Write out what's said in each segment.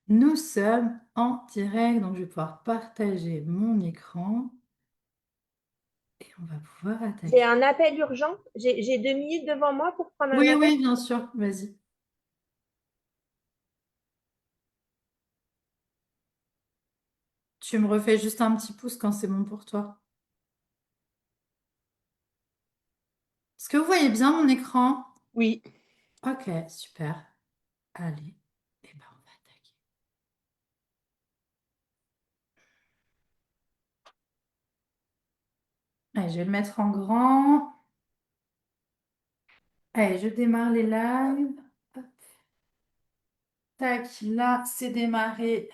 Nous sommes en direct, donc je vais pouvoir partager mon écran et on va pouvoir J'ai attaquer. un appel urgent. J'ai 2 minutes devant moi pour prendre un Oui, appel. oui, bien sûr, vas-y. Tu me refais juste un petit pouce quand c'est bon pour toi. Est-ce que vous voyez bien mon écran? Oui. Ok, super. Allez, eh ben, on va attaquer. Allez, je vais le mettre en grand. Allez, je démarre les lives. Hop, tac, là, c'est démarré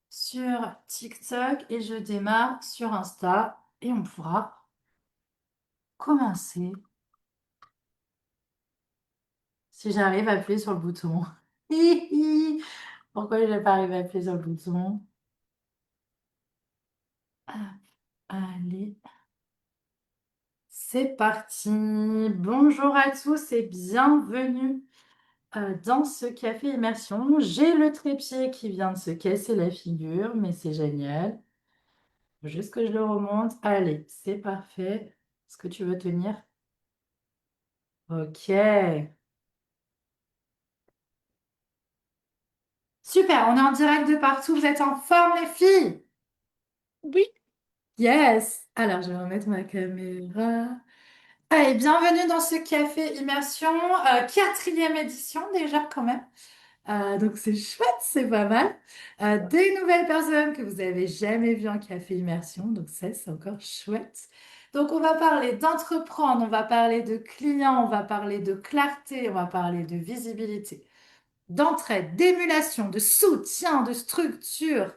sur TikTok et je démarre sur Insta et on pourra commencer si j'arrive à appuyer sur le bouton. Hi, hi. Pourquoi je n'ai pas arrivé à appuyer sur le bouton? Ah, allez, c'est parti. Bonjour à tous et bienvenue dans ce café immersion. J'ai le trépied qui vient de se casser la figure, mais c'est génial. Faut juste que je le remonte. Allez, c'est parfait. Est-ce que tu veux tenir? Ok. Super, on est en direct de partout. Vous êtes en forme, les filles? Oui. Yes. Alors, je vais remettre ma caméra. Allez, bienvenue dans ce café immersion, quatrième édition déjà quand même. Donc c'est chouette, c'est pas mal. Des nouvelles personnes que vous avez jamais vues en café immersion, donc ça c'est encore chouette. Donc on va parler d'entreprendre, on va parler de clients, on va parler de clarté, on va parler de visibilité, d'entraide, d'émulation, de soutien, de structure,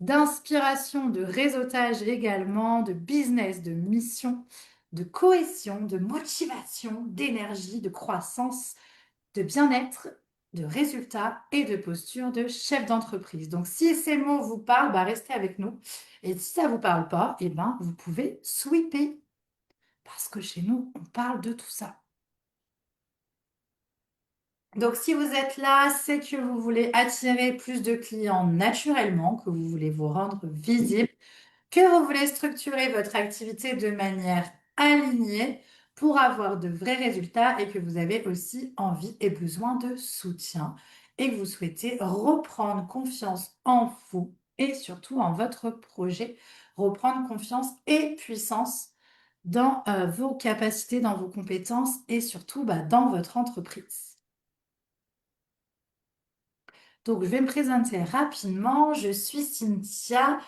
d'inspiration, de réseautage également, de business, de mission, de cohésion, de motivation, d'énergie, de croissance, de bien-être, de résultats et de posture de chef d'entreprise. Donc si ces mots vous parlent, bah, restez avec nous. Et si ça ne vous parle pas, eh ben, vous pouvez sweeper parce que chez nous, on parle de tout ça. Donc si vous êtes là, c'est que vous voulez attirer plus de clients naturellement, que vous voulez vous rendre visible, que vous voulez structurer votre activité de manière alignée pour avoir de vrais résultats et que vous avez aussi envie et besoin de soutien et que vous souhaitez reprendre confiance en vous et surtout en votre projet, reprendre confiance et puissance dans vos capacités, dans vos compétences et surtout bah, dans votre entreprise. Donc, je vais me présenter rapidement. Je suis Cynthia,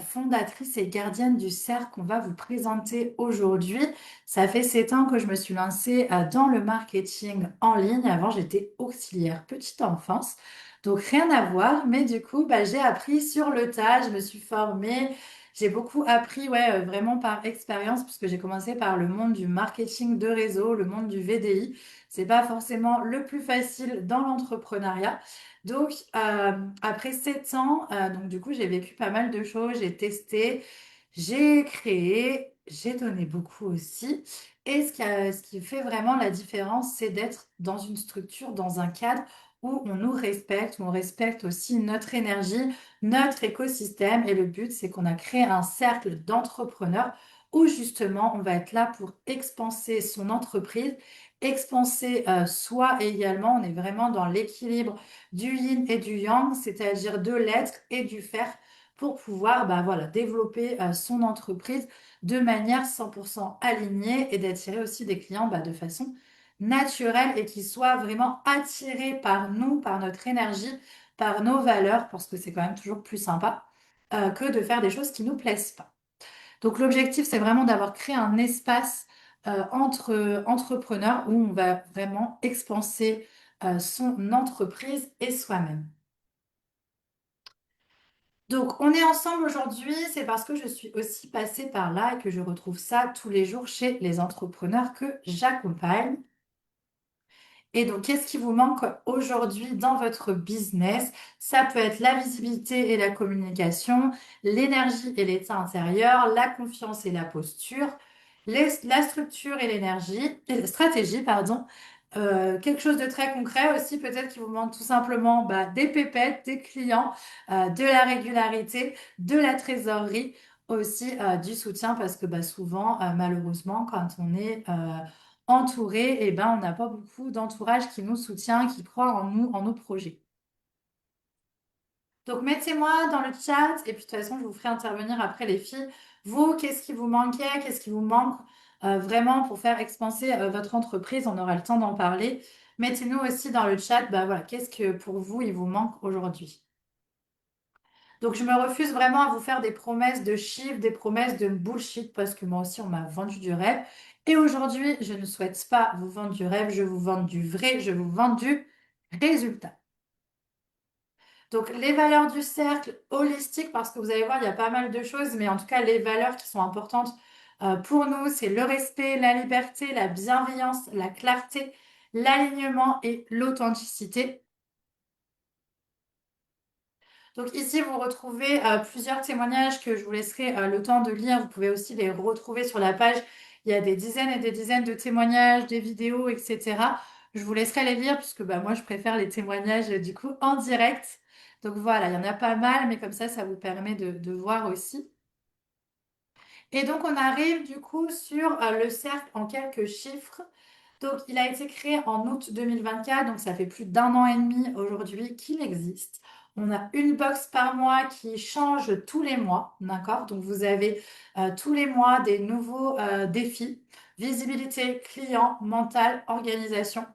fondatrice et gardienne du cercle qu'on va vous présenter aujourd'hui. Ça fait 7 ans que je me suis lancée dans le marketing en ligne. Avant, j'étais auxiliaire petite enfance. Donc, rien à voir. Mais du coup, bah, j'ai appris sur le tas. Je me suis formée. J'ai beaucoup appris, ouais, vraiment par expérience, puisque j'ai commencé par le monde du marketing de réseau, le monde du VDI. C'est pas forcément le plus facile dans l'entrepreneuriat. Donc, après 7 ans, donc du coup, j'ai vécu pas mal de choses, j'ai testé, j'ai créé, j'ai donné beaucoup aussi. Et ce qui fait vraiment la différence, c'est d'être dans une structure, dans un cadre où on nous respecte, où on respecte aussi notre énergie, notre écosystème. Et le but, c'est qu'on a créé un cercle d'entrepreneurs où justement, on va être là pour expanser son entreprise, expanser soi également. On est vraiment dans l'équilibre du yin et du yang, c'est-à-dire de l'être et du faire pour pouvoir bah, voilà, développer son entreprise de manière 100% alignée et d'attirer aussi des clients bah, de façon naturelle et qui soient vraiment attirés par nous, par notre énergie, par nos valeurs, parce que c'est quand même toujours plus sympa que de faire des choses qui nous plaisent pas. Donc l'objectif, c'est vraiment d'avoir créé un espace entre entrepreneurs où on va vraiment expanser son entreprise et soi-même. Donc on est ensemble aujourd'hui, c'est parce que je suis aussi passée par là et que je retrouve ça tous les jours chez les entrepreneurs que j'accompagne. Et donc, qu'est-ce qui vous manque aujourd'hui dans votre business? Ça peut être la visibilité et la communication, l'énergie et l'état intérieur, la confiance et la posture, la structure et l'énergie, et la stratégie, pardon, Quelque chose de très concret aussi, peut-être qu'il vous manque tout simplement bah, des pépettes, des clients, de la régularité, de la trésorerie, aussi du soutien parce que bah, souvent, malheureusement, quand on est entouré, eh ben, on n'a pas beaucoup d'entourage qui nous soutient, qui croit en nous, en nos projets. Donc mettez-moi dans le chat et puis de toute façon, je vous ferai intervenir après les filles. Vous, qu'est-ce qui vous manquait? Qu'est-ce qui vous manque vraiment pour faire expanser votre entreprise? On aura le temps d'en parler. Mettez-nous aussi dans le chat, bah voilà, qu'est-ce que pour vous il vous manque aujourd'hui? Donc je me refuse vraiment à vous faire des promesses de chiffres, des promesses de bullshit parce que moi aussi on m'a vendu du rêve. Et aujourd'hui, je ne souhaite pas vous vendre du rêve, je vous vends du vrai, je vous vends du résultat. Donc, les valeurs du cercle holistique, parce que vous allez voir, il y a pas mal de choses, mais en tout cas, les valeurs qui sont importantes pour nous, c'est le respect, la liberté, la bienveillance, la clarté, l'alignement et l'authenticité. Donc ici, vous retrouvez plusieurs témoignages que je vous laisserai le temps de lire. Vous pouvez aussi les retrouver sur la page. Il y a des dizaines et des dizaines de témoignages, des vidéos, etc. Je vous laisserai les lire puisque bah, moi, je préfère les témoignages du coup en direct. Donc voilà, il y en a pas mal, mais comme ça vous permet de voir aussi. Et donc, on arrive du coup sur le cercle en quelques chiffres. Donc, il a été créé en août 2024, donc ça fait plus d'un an et demi aujourd'hui qu'il existe. On a une box par mois qui change tous les mois, d'accord? Donc, vous avez tous les mois des nouveaux défis, visibilité, client, mental, organisation.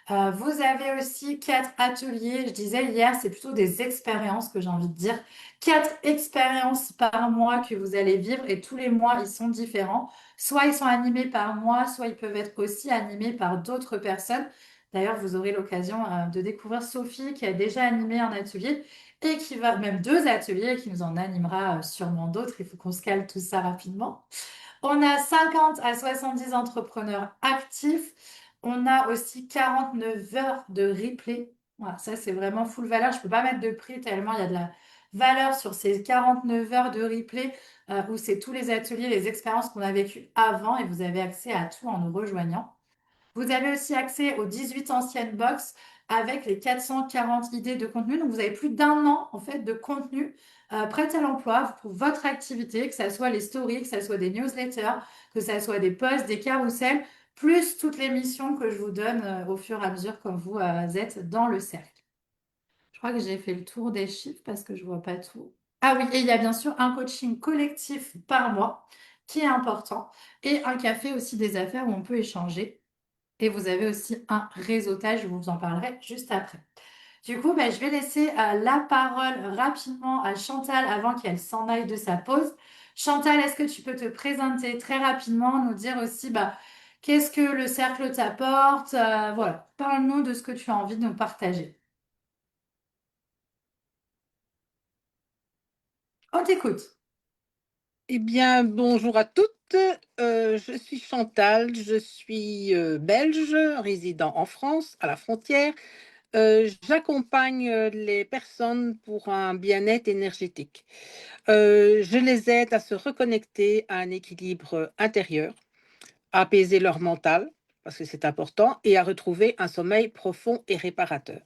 Vous avez aussi 4 ateliers. Je disais hier, c'est plutôt des expériences que j'ai envie de dire. 4 expériences par mois que vous allez vivre et tous les mois, ils sont différents. Soit ils sont animés par moi, soit ils peuvent être aussi animés par d'autres personnes. D'ailleurs, vous aurez l'occasion de découvrir Sophie qui a déjà animé un atelier et qui va, même 2 ateliers, et qui nous en animera sûrement d'autres. Il faut qu'on se cale tout ça rapidement. On a 50 à 70 entrepreneurs actifs. On a aussi 49 heures de replay. Voilà, ça, c'est vraiment full valeur. Je ne peux pas mettre de prix tellement il y a de la valeur sur ces 49 heures de replay où c'est tous les ateliers, les expériences qu'on a vécues avant et vous avez accès à tout en nous rejoignant. Vous avez aussi accès aux 18 anciennes box avec les 440 idées de contenu. Donc, vous avez plus d'un an en fait de contenu prêt à l'emploi pour votre activité, que ce soit les stories, que ce soit des newsletters, que ce soit des posts, des carousels, plus toutes les missions que je vous donne au fur et à mesure quand vous êtes dans le cercle. Je crois que j'ai fait le tour des chiffres parce que je vois pas tout. Ah oui, et il y a bien sûr un coaching collectif par mois qui est important et un café aussi des affaires où on peut échanger. Et vous avez aussi un réseautage, je vous en parlerai juste après. Du coup, je vais laisser la parole rapidement à Chantal avant qu'elle s'en aille de sa pause. Chantal, est-ce que tu peux te présenter très rapidement, nous dire aussi qu'est-ce que le cercle t'apporte? Voilà, parle-nous de ce que tu as envie de nous partager. On t'écoute. Eh bien, bonjour à toutes. Je suis Chantal, je suis belge, résidant en France, à la frontière. J'accompagne les personnes pour un bien-être énergétique. Je les aide à se reconnecter à un équilibre intérieur, à apaiser leur mental, parce que c'est important, et à retrouver un sommeil profond et réparateur.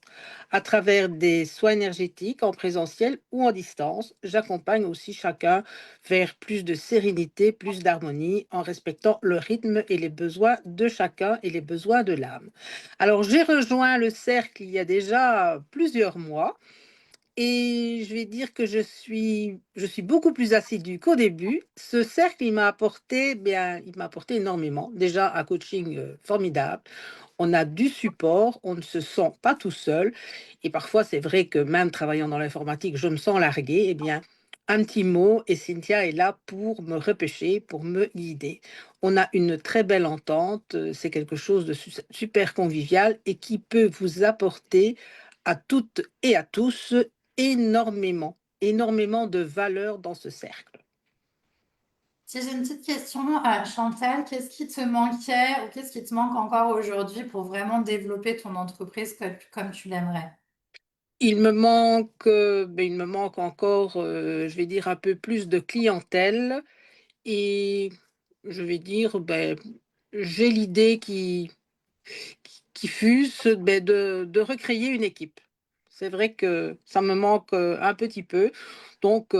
À travers des soins énergétiques en présentiel ou en distance, j'accompagne aussi chacun vers plus de sérénité, plus d'harmonie, en respectant le rythme et les besoins de chacun et les besoins de l'âme. Alors, j'ai rejoint le cercle il y a déjà plusieurs mois. Et je vais dire que je suis beaucoup plus assidue qu'au début. Ce cercle, il m'a apporté énormément. Déjà, un coaching formidable. On a du support, on ne se sent pas tout seul. Et parfois, c'est vrai que même travaillant dans l'informatique, je me sens larguée. Eh bien, un petit mot et Cynthia est là pour me repêcher, pour me guider. On a une très belle entente. C'est quelque chose de super convivial et qui peut vous apporter à toutes et à tous énormément, énormément de valeur dans ce cercle. Si j'ai une petite question à Chantal, qu'est-ce qui te manquait ou qu'est-ce qui te manque encore aujourd'hui pour vraiment développer ton entreprise comme tu l'aimerais? Il me manque encore, je vais dire, un peu plus de clientèle et je vais dire, j'ai l'idée qui fût de recréer une équipe. C'est vrai que ça me manque un petit peu. Donc,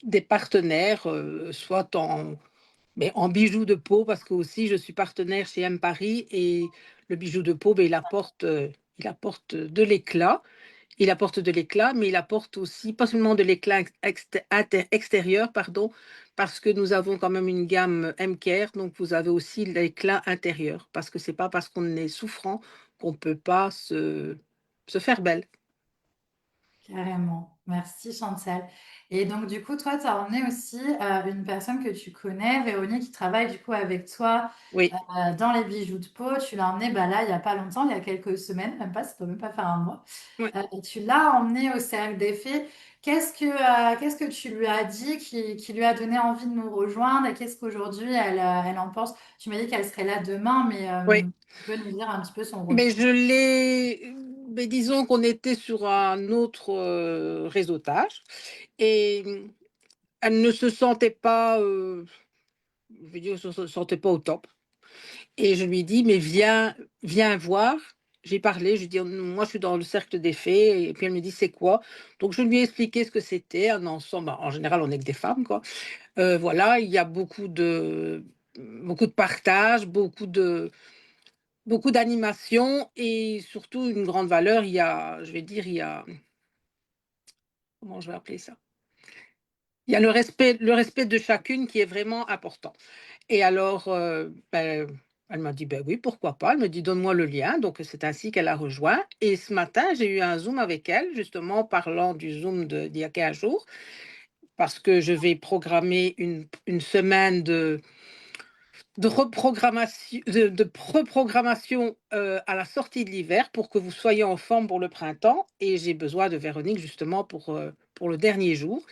des partenaires, soit en bijoux de peau, parce que aussi je suis partenaire chez M Paris et le bijou de peau, il apporte de l'éclat. Il apporte de l'éclat, mais il apporte aussi, pas seulement de l'éclat extérieur, pardon, parce que nous avons quand même une gamme M-Care, donc vous avez aussi l'éclat intérieur, parce que c'est pas parce qu'on est souffrant qu'on peut pas se faire belle. Carrément. Merci Chantal. Et donc du coup, toi, tu as emmené aussi une personne que tu connais, Véronique, qui travaille du coup avec toi Oui, dans les bijoux de peau. Tu l'as emmenée bah, là, il n'y a pas longtemps, il y a quelques semaines, même pas, ça peut même pas faire un mois. oui. Et tu l'as emmenée au Cercle des Fées. Qu'est-ce que tu lui as dit qui lui a donné envie de nous rejoindre et qu'est-ce qu'aujourd'hui elle en pense? Tu m'as dit qu'elle serait là demain, mais Oui, tu peux nous dire un petit peu son mais retour. je l'ai, mais disons qu'on était sur un autre réseautage et elle ne se sentait pas, je veux dire, se sentait pas au top. Et je lui ai dit, mais viens voir. J'ai parlé, je lui ai dit, moi je suis dans le cercle des fées. Et puis elle me dit, c'est quoi? Donc je lui ai expliqué ce que c'était, un ensemble. En général, on n'est que des femmes, quoi. Voilà, il y a beaucoup de partage, beaucoup d'animation et surtout une grande valeur. Je vais dire, comment je vais appeler ça? Il y a le respect de chacune qui est vraiment important. Et alors, elle m'a dit: «Ben oui, pourquoi pas?» Elle me dit: «Donne-moi le lien», donc c'est ainsi qu'elle a rejoint et ce matin, j'ai eu un Zoom avec elle, justement parlant du Zoom d'il y a 15 jours, parce que je vais programmer une semaine de reprogrammation, à la sortie de l'hiver pour que vous soyez en forme pour le printemps et j'ai besoin de Véronique justement pour le dernier jour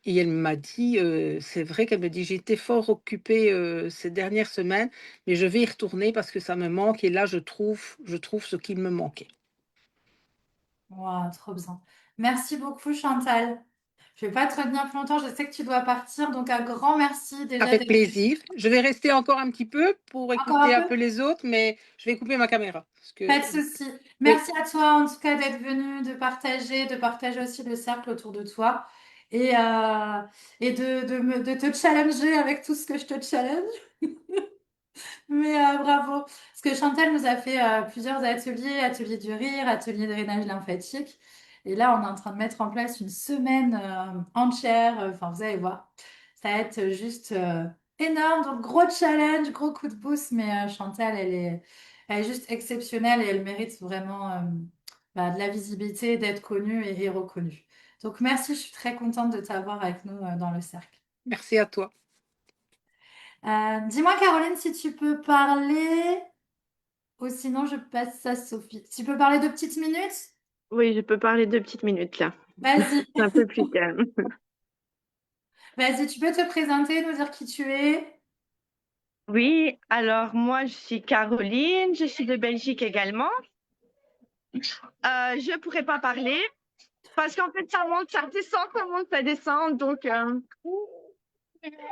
et elle m'a dit, c'est vrai qu'elle me dit: «J'ai été fort occupée, ces dernières semaines, mais je vais y retourner parce que ça me manque et là je trouve ce qui me manquait». Wow, trop bien. Merci beaucoup, Chantal. Je vais pas te retenir plus longtemps. Je sais que tu dois partir. Donc, un grand merci déjà Avec d'être venu. plaisir. Je vais rester encore un petit peu pour Encore un écouter un peu? peu les autres, mais je vais couper ma caméra parce Pas que de souci. oui, Merci à toi, en tout cas, d'être venu, de partager aussi le cercle autour de toi et, de te challenger avec tout ce que je te challenge. Mais bravo. Parce que Chantal nous a fait plusieurs ateliers, atelier du rire, atelier de drainage lymphatique. Et là, on est en train de mettre en place une semaine entière. Enfin, vous allez voir. Ça va être juste énorme. Donc, gros challenge, gros coup de boost. Mais Chantal, elle est juste exceptionnelle et elle mérite vraiment de la visibilité, d'être connue et reconnue. Donc, merci. Je suis très contente de t'avoir avec nous dans le cercle. merci à toi. Dis-moi, Caroline, si tu peux parler. Ou sinon, je passe à Sophie. Tu peux parler 2 petites minutes? Oui, je peux parler 2 petites minutes là. Vas-y, C'est un peu plus calme. vas-y, tu peux te présenter, nous dire qui tu es? Oui, alors moi je suis Caroline, je suis de Belgique également. Je pourrais pas parler parce qu'en fait ça monte, ça descend, ça monte, ça descend, donc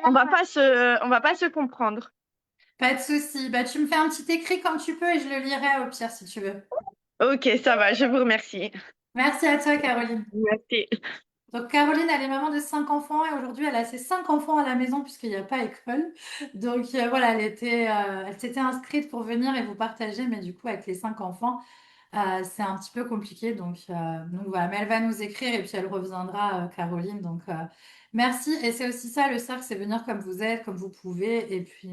on va pas se comprendre. Pas de souci. Bah, tu me fais un petit écrit quand tu peux et je le lirai au pire si tu veux. Ok, ça va, je vous remercie. Merci à toi, Caroline. Merci. Donc, Caroline, elle est maman de 5 enfants et aujourd'hui, elle a ses 5 enfants à la maison puisqu'il n'y a pas école. Donc, voilà, elle s'était inscrite pour venir et vous partager, mais du coup, avec les 5 enfants, c'est un petit peu compliqué. Donc voilà, mais elle va nous écrire et puis elle reviendra, Caroline. Donc, merci. Et c'est aussi ça, le cercle, c'est venir comme vous êtes, comme vous pouvez. Et puis,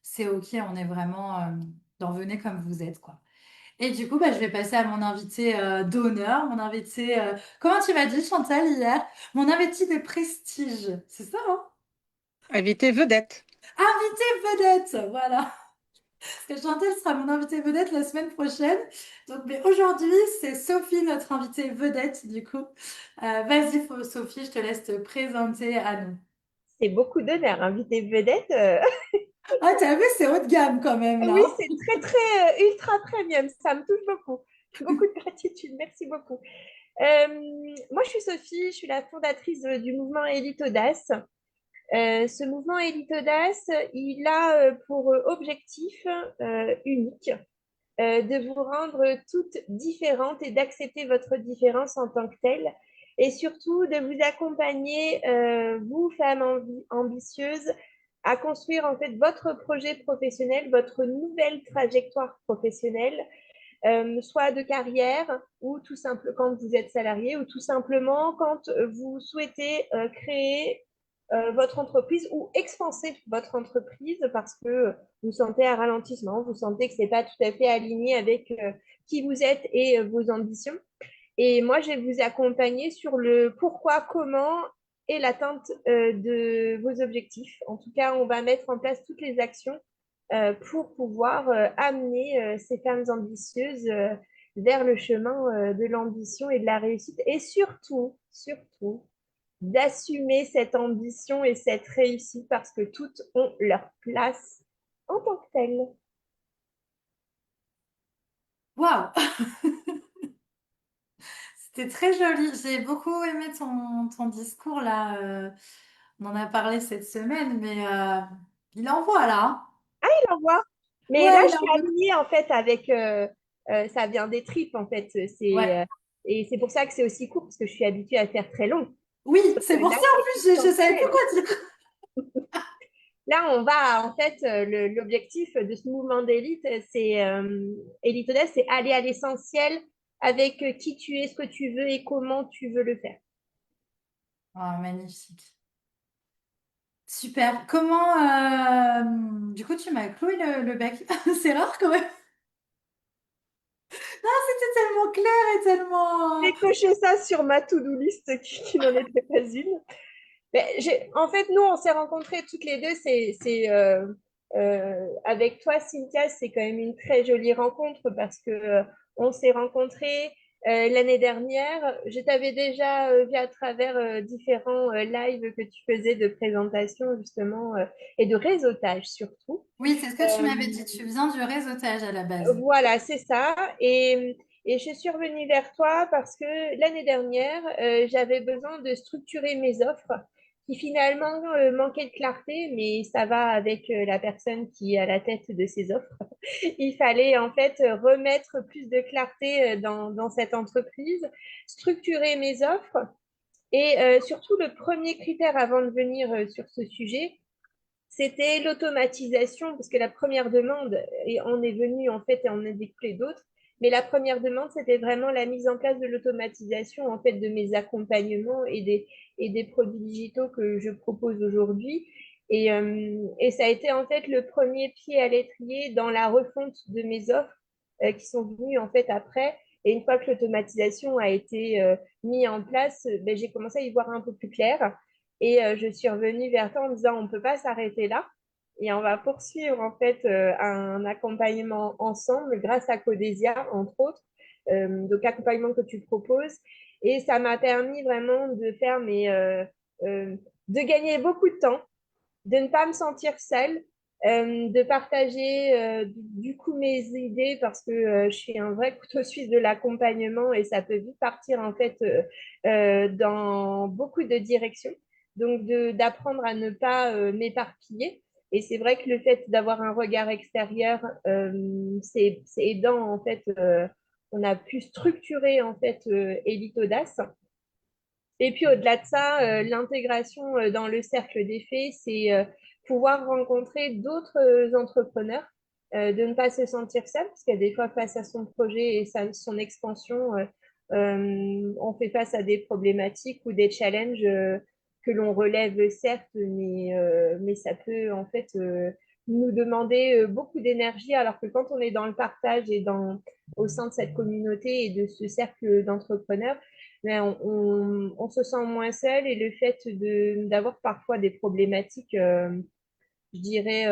c'est OK, on est vraiment venez comme vous êtes, quoi. Et du coup, bah, je vais passer à mon invité d'honneur, mon invité, comment tu m'as dit, Chantal, hier? Mon invité de prestige. C'est ça, hein? Invité vedette. Invité vedette, voilà. Parce que Chantal sera mon invité vedette la semaine prochaine. Donc, mais aujourd'hui, c'est Sophie, notre invitée vedette, du coup. Vas-y, Sophie, je te laisse te présenter à nous. C'est beaucoup d'honneur, invité vedette. Ah, t'as vu, c'est haut de gamme quand même, là, Oui, hein. c'est très, très ultra premium. Ça me touche beaucoup. Beaucoup de gratitude. Merci beaucoup. Moi, je suis Sophie. Je suis la fondatrice du mouvement Élite Audace. Ce mouvement Élite Audace, il a pour objectif unique de vous rendre toutes différentes et d'accepter votre différence en tant que telle. Et surtout de vous accompagner, vous, femmes ambitieuses, à construire en fait votre projet professionnel, votre nouvelle trajectoire professionnelle, soit de carrière ou tout simplement quand vous êtes salarié ou tout simplement quand vous souhaitez créer votre entreprise ou expanser votre entreprise parce que vous sentez un ralentissement, vous sentez que ce n'est pas tout à fait aligné avec qui vous êtes et vos ambitions. Et moi, je vais vous accompagner sur le pourquoi, comment et l'atteinte de vos objectifs. En tout cas, on va mettre en place toutes les actions pour pouvoir amener ces femmes ambitieuses vers le chemin de l'ambition et de la réussite. Et surtout, surtout, d'assumer cette ambition et cette réussite parce que toutes ont leur place en tant que telles. Waouh! C'était très joli. J'ai beaucoup aimé ton discours là. On en a parlé cette semaine, mais il envoie là. Au revoir. Mais là, Ouais, je il suis envoie. alignée en fait avec. Ça vient des tripes en fait. Ouais. Et c'est pour ça que c'est aussi court parce que je suis habituée à faire très long. Oui, Sauf c'est que pour là, ça c'est en plus, je savais plus essentiel. quoi dire. Là, on va en fait. L'objectif de ce mouvement d'élite, c'est Élite Audace, c'est aller à l'essentiel avec qui tu es, ce que tu veux et comment tu veux le faire. Ah, magnifique. Super. Comment, du coup, tu m'as cloué le bec. C'est rare quand même. Ah, c'était tellement clair et tellement. J'ai coché ça sur ma to-do list qui n'en était pas une. Mais en fait, nous, on s'est rencontrés toutes les deux. Avec toi, Cynthia, c'est quand même une très jolie rencontre parce que on s'est rencontrés l'année dernière. Je t'avais déjà vu à travers différents lives que tu faisais de présentation justement et de réseautage surtout. Oui, c'est ce que tu Euh, m'avais dit. Tu viens du réseautage à la base. voilà, c'est ça. Et je suis revenue vers toi parce que l'année dernière, j'avais besoin de structurer mes offres qui finalement manquaient de clarté, mais ça va avec la personne qui est à la tête de ces offres. Il fallait en fait remettre plus de clarté dans cette entreprise, structurer mes offres. Et surtout, le premier critère avant de venir sur ce sujet, c'était l'automatisation, parce que la première demande, et on est venu en fait et on a découlé d'autres, mais la première demande, c'était vraiment la mise en place de l'automatisation en fait de mes accompagnements et des produits digitaux que je propose aujourd'hui. Et ça a été en fait le premier pied à l'étrier dans la refonte de mes offres qui sont venues en fait après. Et une fois que l'automatisation a été mise en place, ben, j'ai commencé à y voir un peu plus clair. Et je suis revenue vers toi en disant, on ne peut pas s'arrêter là. Et on va poursuivre en fait un accompagnement ensemble grâce à Codesia, entre autres, donc accompagnement que tu proposes. Et ça m'a permis vraiment de faire de gagner beaucoup de temps, de ne pas me sentir seule, de partager du coup mes idées parce que je suis un vrai couteau suisse de l'accompagnement et ça peut vite partir en fait dans beaucoup de directions. Donc d'apprendre à ne pas m'éparpiller. Et c'est vrai que le fait d'avoir un regard extérieur, c'est aidant en fait. On a pu structurer en fait Elite Audace. Et puis au-delà de ça, l'intégration dans le cercle des faits, c'est pouvoir rencontrer d'autres entrepreneurs, de ne pas se sentir seul, parce qu'il y a des fois face à son projet et son expansion, on fait face à des problématiques ou des challenges que l'on relève certes, mais ça peut en fait nous demander beaucoup d'énergie, alors que quand on est dans le partage et au sein de cette communauté et de ce cercle d'entrepreneurs, mais on se sent moins seul et le fait d'avoir parfois des problématiques, je dirais,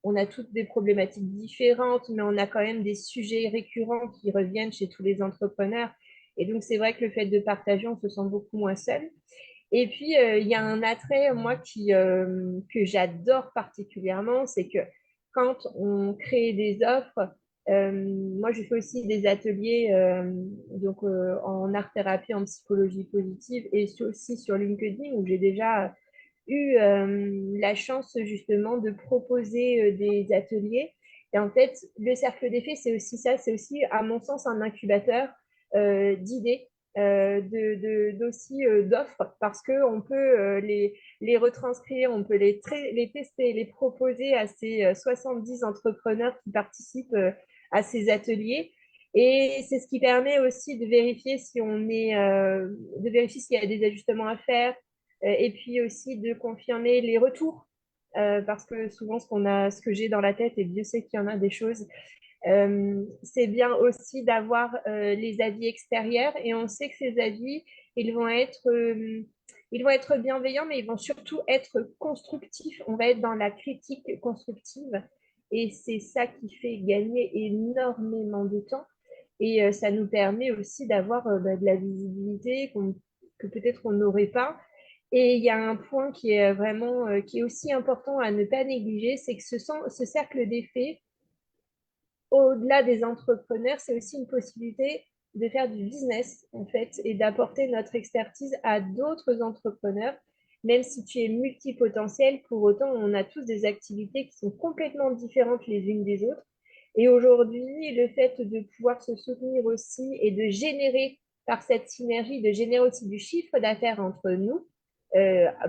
on a toutes des problématiques différentes, mais on a quand même des sujets récurrents qui reviennent chez tous les entrepreneurs. Et donc, c'est vrai que le fait de partager, on se sent beaucoup moins seul. Et puis, il y a un attrait, moi, que j'adore particulièrement, c'est que quand on crée des offres, moi, je fais aussi des ateliers en art-thérapie, en psychologie positive et aussi sur LinkedIn où j'ai déjà eu la chance justement de proposer des ateliers Et en fait, le cercle des faits, c'est aussi ça, c'est aussi, à mon sens, un incubateur d'idées, d'offres, parce qu'on peut les retranscrire, on peut les tester, les proposer à ces 70 entrepreneurs qui participent à ces ateliers. Et c'est ce qui permet aussi de vérifier si de vérifier s'il y a des ajustements à faire, et puis aussi de confirmer les retours, parce que souvent ce que j'ai dans la tête, et Dieu sait qu'il y en a des choses, c'est bien aussi d'avoir les avis extérieurs, et on sait que ces avis, ils vont être, euh, ils vont être bienveillants, mais ils vont surtout être constructifs. On va être dans la critique constructive, et c'est ça qui fait gagner énormément de temps. Et ça nous permet aussi d'avoir de la visibilité que peut-être on n'aurait pas. Et il y a un point qui est vraiment, qui est aussi important à ne pas négliger, c'est que ce cercle d'effets, au-delà des entrepreneurs, c'est aussi une possibilité de faire du business, en fait, et d'apporter notre expertise à d'autres entrepreneurs. Même si tu es multipotentiel, pour autant, on a tous des activités qui sont complètement différentes les unes des autres. Et aujourd'hui, le fait de pouvoir se soutenir aussi et de générer par cette synergie, de générer aussi du chiffre d'affaires entre nous,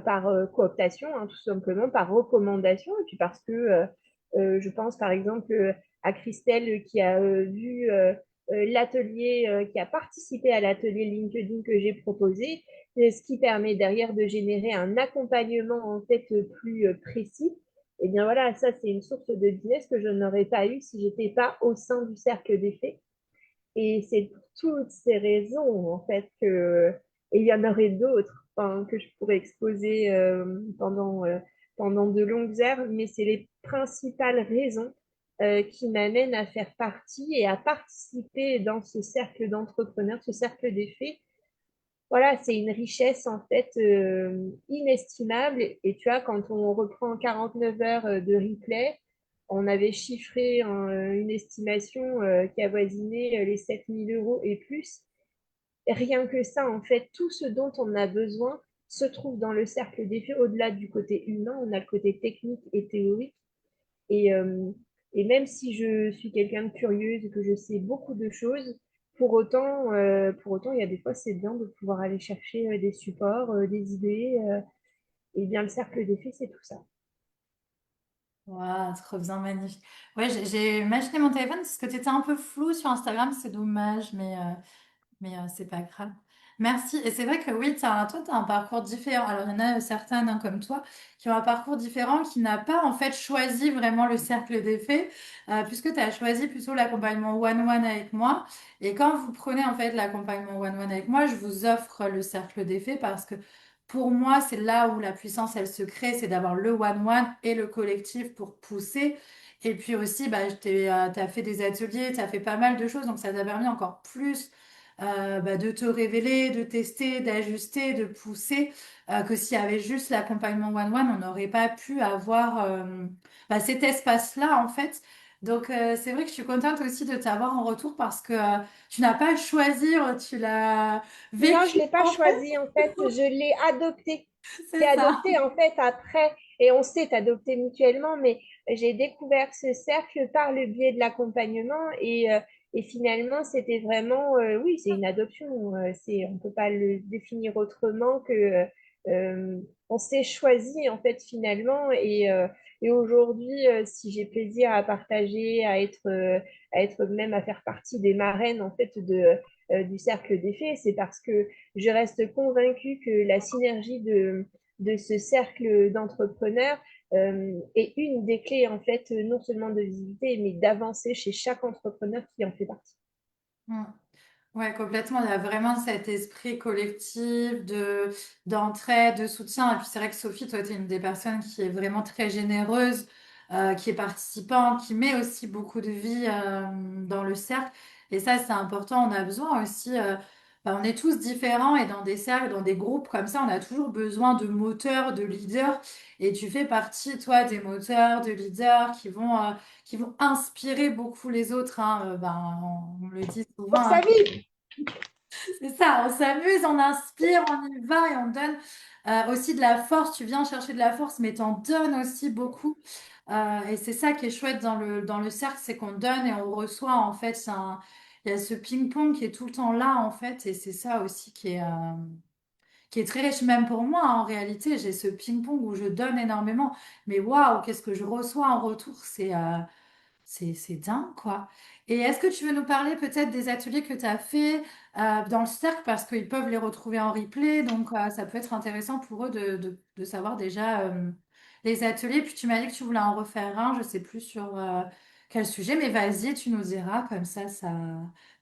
par cooptation, hein, tout simplement, par recommandation, et puis parce que je pense par exemple à Christelle qui a vu l'atelier, qui a participé à l'atelier LinkedIn que j'ai proposé, ce qui permet derrière de générer un accompagnement en fait plus précis. Et bien voilà, ça c'est une source de business que je n'aurais pas eu si j'étais pas au sein du cercle des faits. Et c'est pour toutes ces raisons, en fait, et il y en aurait d'autres, enfin, que je pourrais exposer pendant de longues heures, mais c'est les principales raisons qui m'amènent à faire partie et à participer dans ce cercle d'entrepreneurs, ce cercle des faits. Voilà, c'est une richesse en fait inestimable. Et tu vois, quand on reprend 49 heures de replay, on avait chiffré une estimation qui avoisinait les 7 000 € et plus. Rien que ça, en fait, tout ce dont on a besoin se trouve dans le cercle des faits. Au-delà du côté humain, on a le côté technique et théorique. Et, euh, et même si je suis quelqu'un de curieuse et que je sais beaucoup de choses, pour autant, il y a des fois, c'est bien de pouvoir aller chercher des supports, des idées. Et bien, le cercle des faits, c'est tout ça. Waouh, trop bien, magnifique. Ouais, j'ai imaginé mon téléphone parce que tu étais un peu flou sur Instagram, c'est dommage, mais c'est pas grave. Merci. Et c'est vrai que oui, toi, tu as un parcours différent. Alors, il y en a certaines, hein, comme toi, qui ont un parcours différent, qui n'a pas en fait choisi vraiment le cercle des faits, puisque tu as choisi plutôt l'accompagnement one-one avec moi. Et quand vous prenez en fait l'accompagnement one-one avec moi, je vous offre le cercle des faits parce que pour moi, c'est là où la puissance, elle se crée, c'est d'avoir le one-one et le collectif pour pousser. Et puis aussi, bah, t'as fait des ateliers, tu as fait pas mal de choses, donc ça t'a permis encore plus bah, de te révéler, de tester, d'ajuster, de pousser, que s'il y avait juste l'accompagnement one-one, on n'aurait pas pu avoir bah, cet espace-là, en fait. Donc, c'est vrai que je suis contente aussi de t'avoir en retour parce que tu n'as pas à choisir, tu l'as Non, je vécu, ne l'ai pas en fait. choisi, en fait, je l'ai adopté. J'ai C'est ça. adopté, en fait, après, et on s'est adopté mutuellement, mais j'ai découvert ce cercle par le biais de l'accompagnement, et finalement, c'était vraiment, oui, c'est une adoption. On ne peut pas le définir autrement que on s'est choisi, en fait, finalement, et aujourd'hui, si j'ai plaisir à partager, à être même à faire partie des marraines, en fait, du cercle des faits, c'est parce que je reste convaincue que la synergie de ce cercle d'entrepreneurs est une des clés, en fait, non seulement de visibilité, mais d'avancer chez chaque entrepreneur qui en fait partie. Mm. Ouais, complètement. Il y a vraiment cet esprit collectif d'entraide, de soutien. Et puis c'est vrai que Sophie, toi, tu es une des personnes qui est vraiment très généreuse, qui est participante, qui met aussi beaucoup de vie dans le cercle. Et ça, c'est important. On a besoin aussi, bah, on est tous différents et dans des cercles, dans des groupes comme ça, on a toujours besoin de moteurs, de leaders. Et tu fais partie, toi, des moteurs, de leaders qui vont inspirer beaucoup les autres, hein. Ben, on le dit souvent, Pour hein. sa vie. C'est ça, on s'amuse, on inspire, on y va et on donne aussi de la force. Tu viens chercher de la force, mais t'en donnes aussi beaucoup. Et c'est ça qui est chouette dans le cercle, c'est qu'on donne et on reçoit, en fait. Il y a ce ping-pong qui est tout le temps là, en fait, et c'est ça aussi qui est très riche, même pour moi, en réalité. J'ai ce ping-pong où je donne énormément, mais waouh, qu'est-ce que je reçois en retour, c'est dingue, quoi. Et est-ce que tu veux nous parler peut-être des ateliers que tu as fait dans le cercle parce qu'ils peuvent les retrouver en replay, donc ça peut être intéressant pour eux de savoir déjà les ateliers. Puis tu m'as dit que tu voulais en refaire un, je sais plus sur quel sujet, mais vas-y, tu nous diras comme ça.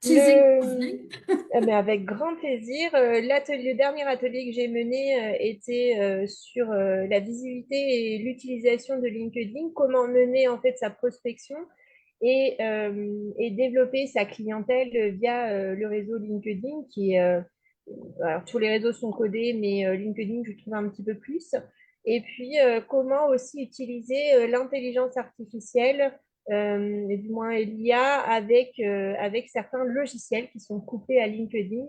Teasing, Le... teasing. Mais avec grand plaisir. Le dernier atelier que j'ai mené était sur la visibilité et l'utilisation de LinkedIn, comment mener en fait sa prospection et développer sa clientèle via le réseau LinkedIn alors tous les réseaux sont codés, mais LinkedIn, je trouve un petit peu plus. Et puis, comment aussi utiliser l'intelligence artificielle, et du moins l'IA, avec certains logiciels qui sont couplés à LinkedIn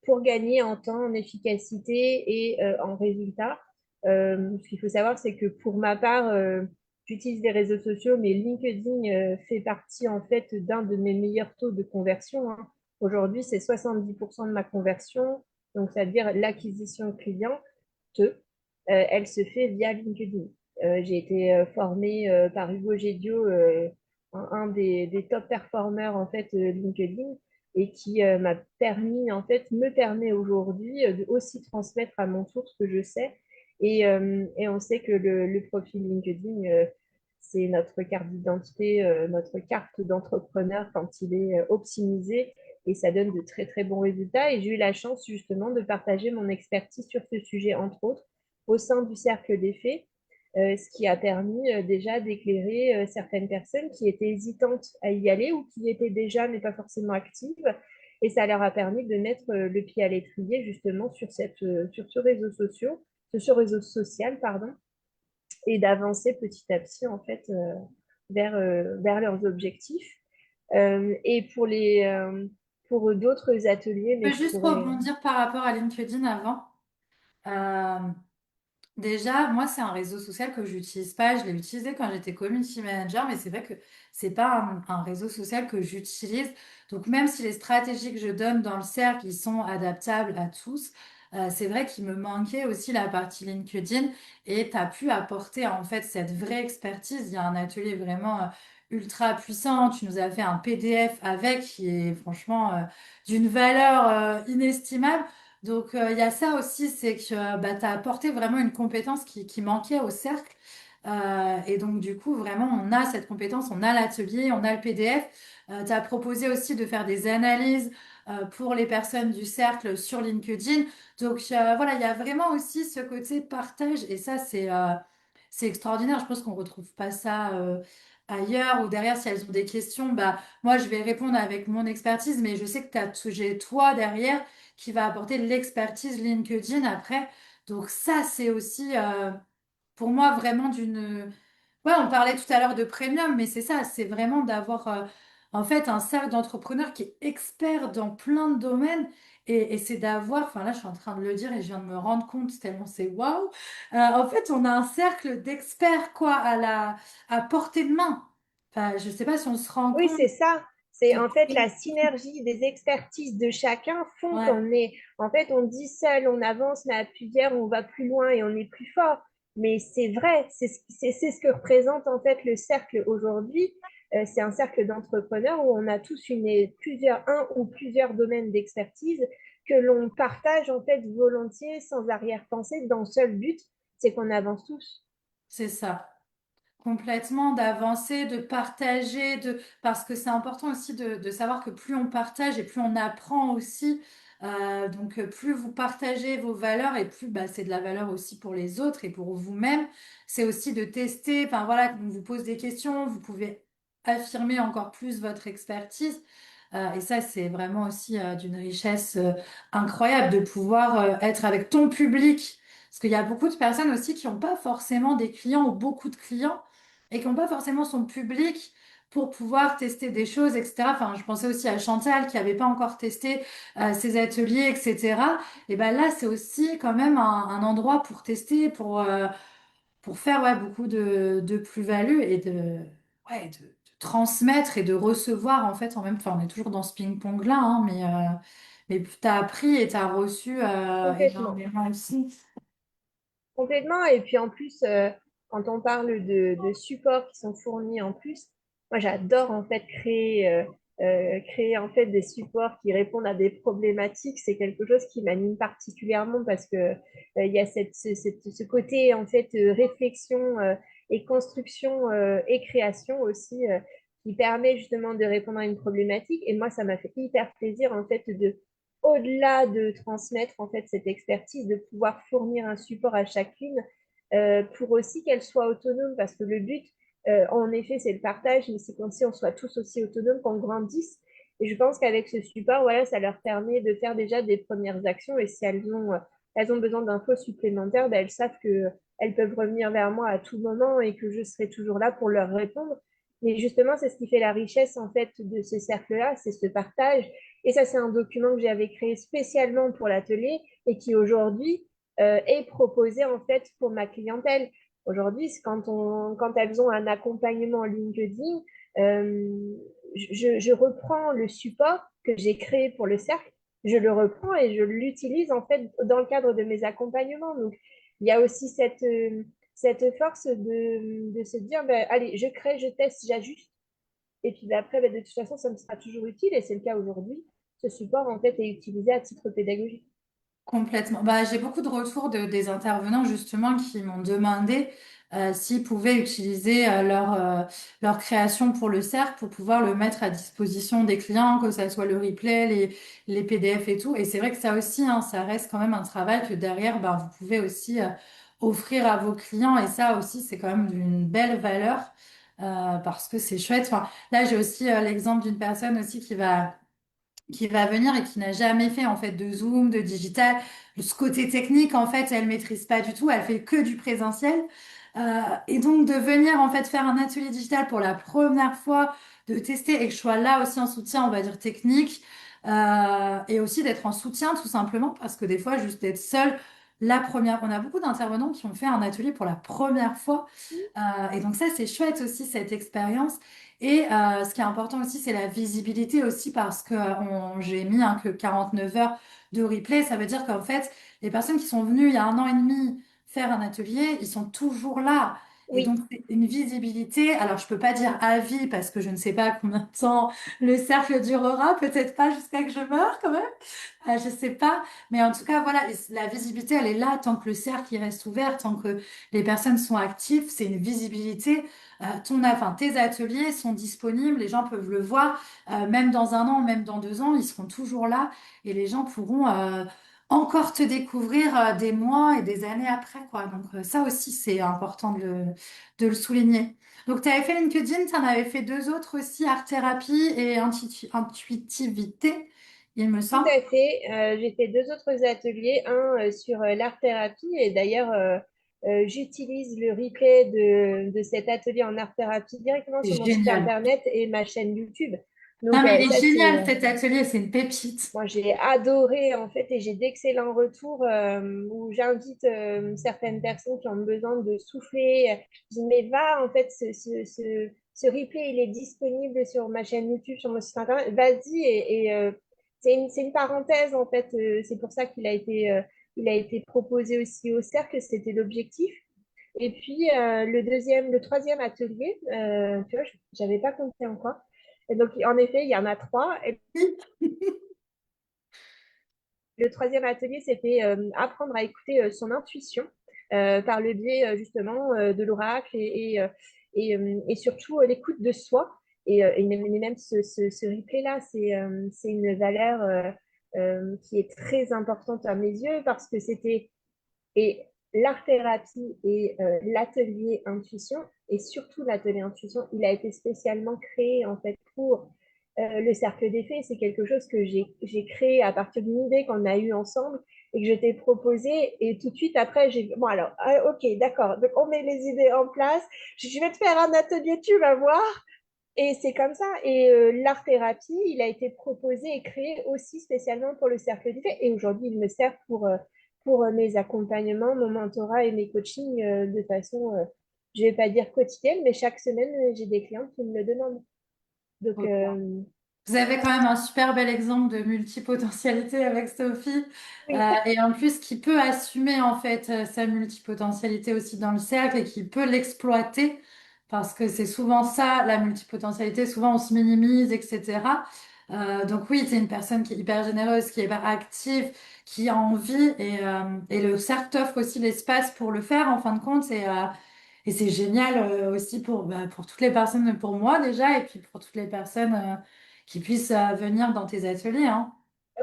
pour gagner en temps, en efficacité et en résultats. Ce qu'il faut savoir, c'est que pour ma part, j'utilise les réseaux sociaux, mais LinkedIn fait partie en fait d'un de mes meilleurs taux de conversion, hein. Aujourd'hui, c'est 70% de ma conversion, donc c'est-à-dire l'acquisition client, elle se fait via LinkedIn. J'ai été formée par Hugo Gédio, un des top performers en fait LinkedIn, et qui m'a permis en fait me permet aujourd'hui de aussi transmettre à mon tour ce que je sais. Et on sait que le profil LinkedIn, c'est notre carte d'identité, notre carte d'entrepreneur quand il est optimisé, et ça donne de très très bons résultats. Et j'ai eu la chance justement de partager mon expertise sur ce sujet, entre autres, au sein du cercle des faits, ce qui a permis déjà d'éclairer certaines personnes qui étaient hésitantes à y aller ou qui y étaient déjà mais pas forcément actives. Et ça leur a permis de mettre le pied à l'étrier justement sur ce réseau social, pardon, et d'avancer petit à petit en fait vers leurs objectifs. Et pour d'autres ateliers, Je mais peux je juste pourrais. rebondir par rapport à LinkedIn avant. Euh, Déjà, moi, c'est un réseau social que j'utilise pas. Je l'ai utilisé quand j'étais community manager, mais c'est vrai que c'est pas un réseau social que j'utilise. Donc, même si les stratégies que je donne dans le cercle, ils sont adaptables à tous, c'est vrai qu'il me manquait aussi la partie LinkedIn et tu as pu apporter en fait cette vraie expertise. Il y a un atelier vraiment ultra puissant. Tu nous as fait un PDF avec qui est franchement d'une valeur inestimable. Donc, il y a ça aussi, c'est que bah, tu as apporté vraiment une compétence qui manquait au cercle. Et donc, du coup, vraiment, on a cette compétence, on a l'atelier, on a le PDF. Tu as proposé aussi de faire des analyses pour les personnes du cercle sur LinkedIn. Donc, voilà, il y a vraiment aussi ce côté partage. Et ça, c'est extraordinaire. Je pense qu'on retrouve pas ça ailleurs ou derrière, si elles ont des questions, bah, moi, je vais répondre avec mon expertise, mais je sais que j'ai toi derrière qui va apporter de l'expertise LinkedIn après. Donc ça, c'est aussi pour moi vraiment d'une... Ouais, on parlait tout à l'heure de premium, mais c'est ça, c'est vraiment d'avoir en fait un cercle d'entrepreneurs qui est expert dans plein de domaines. Et c'est d'avoir, enfin là je suis en train de le dire et je viens de me rendre compte tellement c'est waouh. En fait, on a un cercle d'experts quoi à portée de main. Enfin, je sais pas si on se rend Oui, compte c'est ça. C'est de en fait la synergie des expertises de chacun font ouais, qu'on est, en fait, on dit seul, on avance, mais à plusieurs, on va plus loin et on est plus fort. Mais c'est vrai, c'est ce que représente en fait le cercle aujourd'hui. C'est un cercle d'entrepreneurs où on a tous un ou plusieurs domaines d'expertise que l'on partage en fait volontiers, sans arrière-pensée, dans le seul but, c'est qu'on avance tous. c'est ça. Complètement, d'avancer, de partager, parce que c'est important aussi de savoir que plus on partage et plus on apprend aussi. Donc, plus vous partagez vos valeurs et plus bah, c'est de la valeur aussi pour les autres et pour vous-même. C'est aussi de tester. Enfin voilà, on vous pose des questions, vous pouvez affirmer encore plus votre expertise. Et ça, c'est vraiment aussi d'une richesse incroyable de pouvoir être avec ton public. Parce qu'il y a beaucoup de personnes aussi qui n'ont pas forcément des clients ou beaucoup de clients et qui n'ont pas forcément son public pour pouvoir tester des choses, etc. Enfin, je pensais aussi à Chantal qui n'avait pas encore testé ses ateliers, etc. Et ben là, c'est aussi quand même un endroit pour tester, pour faire ouais, beaucoup de plus-value et ouais, de transmettre et de recevoir en fait en même temps. On est toujours dans ce ping-pong-là, hein, mais tu as appris et tu as reçu Complètement. énormément aussi. Complètement. Et puis en plus, quand on parle de supports qui sont fournis en plus, moi j'adore en fait créer en fait des supports qui répondent à des problématiques. C'est quelque chose qui m'anime particulièrement parce que il y a ce côté en fait réflexion et construction et création aussi qui permet justement de répondre à une problématique. Et moi, ça m'a fait hyper plaisir en fait de au-delà de transmettre en fait cette expertise, de pouvoir fournir un support à chacune pour aussi qu'elle soit autonome, parce que le but, en effet, c'est le partage, mais c'est comme si on soit tous aussi autonomes, qu'on grandisse. Et je pense qu'avec ce support, voilà, ça leur permet de faire déjà des premières actions. Et si elles ont besoin d'infos supplémentaires, ben, elles savent qu'elles peuvent revenir vers moi à tout moment et que je serai toujours là pour leur répondre. Mais justement, c'est ce qui fait la richesse en fait de ce cercle-là, c'est ce partage. Et ça, c'est un document que j'avais créé spécialement pour l'atelier et qui aujourd'hui est proposé en fait pour ma clientèle. Aujourd'hui, quand elles ont un accompagnement LinkedIn, je reprends le support que j'ai créé pour le cercle, je le reprends et je l'utilise en fait dans le cadre de mes accompagnements. Donc, il y a aussi cette force de se dire, ben, allez, je crée, je teste, j'ajuste. Et puis ben, après, ben, de toute façon, ça me sera toujours utile et c'est le cas aujourd'hui. Ce support, en fait, est utilisé à titre pédagogique. Complètement. Bah, j'ai beaucoup de retours des intervenants justement qui m'ont demandé s'ils pouvaient utiliser leur création pour le cercle pour pouvoir le mettre à disposition des clients, que ça soit le replay, les PDF et tout. Et c'est vrai que ça aussi, hein, ça reste quand même un travail que derrière, bah, vous pouvez aussi offrir à vos clients. Et ça aussi, c'est quand même d'une belle valeur parce que c'est chouette. Enfin, là, j'ai aussi l'exemple d'une personne aussi qui va venir et qui n'a jamais fait en fait de Zoom, de digital. Ce côté technique, en fait, elle maîtrise pas du tout. Elle fait que du présentiel. Et donc de venir en fait faire un atelier digital pour la première fois, de tester et que je sois là aussi en soutien, on va dire technique, et aussi d'être en soutien tout simplement parce que des fois juste d'être seule. La première, on a beaucoup d'intervenants qui ont fait un atelier pour la première fois. Et donc ça, c'est chouette aussi, cette expérience. Et ce qui est important aussi, c'est la visibilité aussi parce que j'ai mis hein, que 49 heures de replay. Ça veut dire qu'en fait, les personnes qui sont venues il y a un an et demi faire un atelier, ils sont toujours là. Et donc, Oui, c'est une visibilité. Alors, je peux pas dire à vie parce que je ne sais pas combien de temps le cercle durera. Peut-être pas jusqu'à que je meure quand même. Je sais pas. Mais en tout cas, voilà, la visibilité, elle est là tant que le cercle il reste ouvert, tant que les personnes sont actives. C'est une visibilité. Enfin, tes ateliers sont disponibles, les gens peuvent le voir, même dans un an, même dans 2 ans, ils seront toujours là et les gens pourront encore te découvrir des mois et des années après, quoi. Donc ça aussi, c'est important de le souligner. Donc, tu avais fait LinkedIn, tu en avais fait deux autres aussi, art-thérapie et intuitivité, il me tout semble. à fait. J'ai fait deux autres ateliers, un sur l'art-thérapie et d'ailleurs, j'utilise le replay de cet atelier en art-thérapie directement C'est sur mon site génial. internet et ma chaîne YouTube. Non, Donc, mais il est ça, c'est génial cet atelier, c'est une pépite. moi, j'ai adoré en fait et j'ai d'excellents retours où j'invite certaines personnes qui ont besoin de souffler. Je dis, mais va en fait, ce replay, il est disponible sur ma chaîne YouTube, sur mon site internet. Vas-y c'est une parenthèse en fait. C'est pour ça il a été proposé aussi au cercle, c'était l'objectif. Et puis le troisième atelier, tu vois, j'avais pas compté encore. Et donc en effet, il y en a trois. Le troisième atelier, c'était apprendre à écouter son intuition par le biais justement de l'oracle et surtout l'écoute de soi. Même ce replay-là, c'est une valeur qui est très importante à mes yeux parce que c'était et l'art-thérapie et l'atelier intuition, et surtout l'atelier intuition, il a été spécialement créé en fait pour le cercle des fées. C'est quelque chose que j'ai créé à partir d'une idée qu'on a eue ensemble et que je t'ai proposé. Et tout de suite après, j'ai bon alors, ok, d'accord. Donc on met les idées en place. Je vais te faire un atelier, tu vas voir. Et c'est comme ça. Et l'art-thérapie, il a été proposé et créé aussi spécialement pour le cercle des fées. Et aujourd'hui, il me sert pour mes accompagnements, mon mentorat et mes coachings de façon, je vais pas dire quotidienne, mais chaque semaine, j'ai des clients qui me le demandent. Donc, Vous avez quand même un super bel exemple de multipotentialité avec Sophie, oui, et en plus qui peut assumer en fait sa multipotentialité aussi dans le cercle et qui peut l'exploiter parce que c'est souvent ça, la multipotentialité, souvent on se minimise, etc. Donc oui, c'est une personne qui est hyper généreuse, qui est hyper active, qui a envie et le cercle t'offre aussi l'espace pour le faire en fin de compte et c'est génial aussi pour toutes les personnes, pour moi déjà, et puis pour toutes les personnes qui puissent venir dans tes ateliers, hein.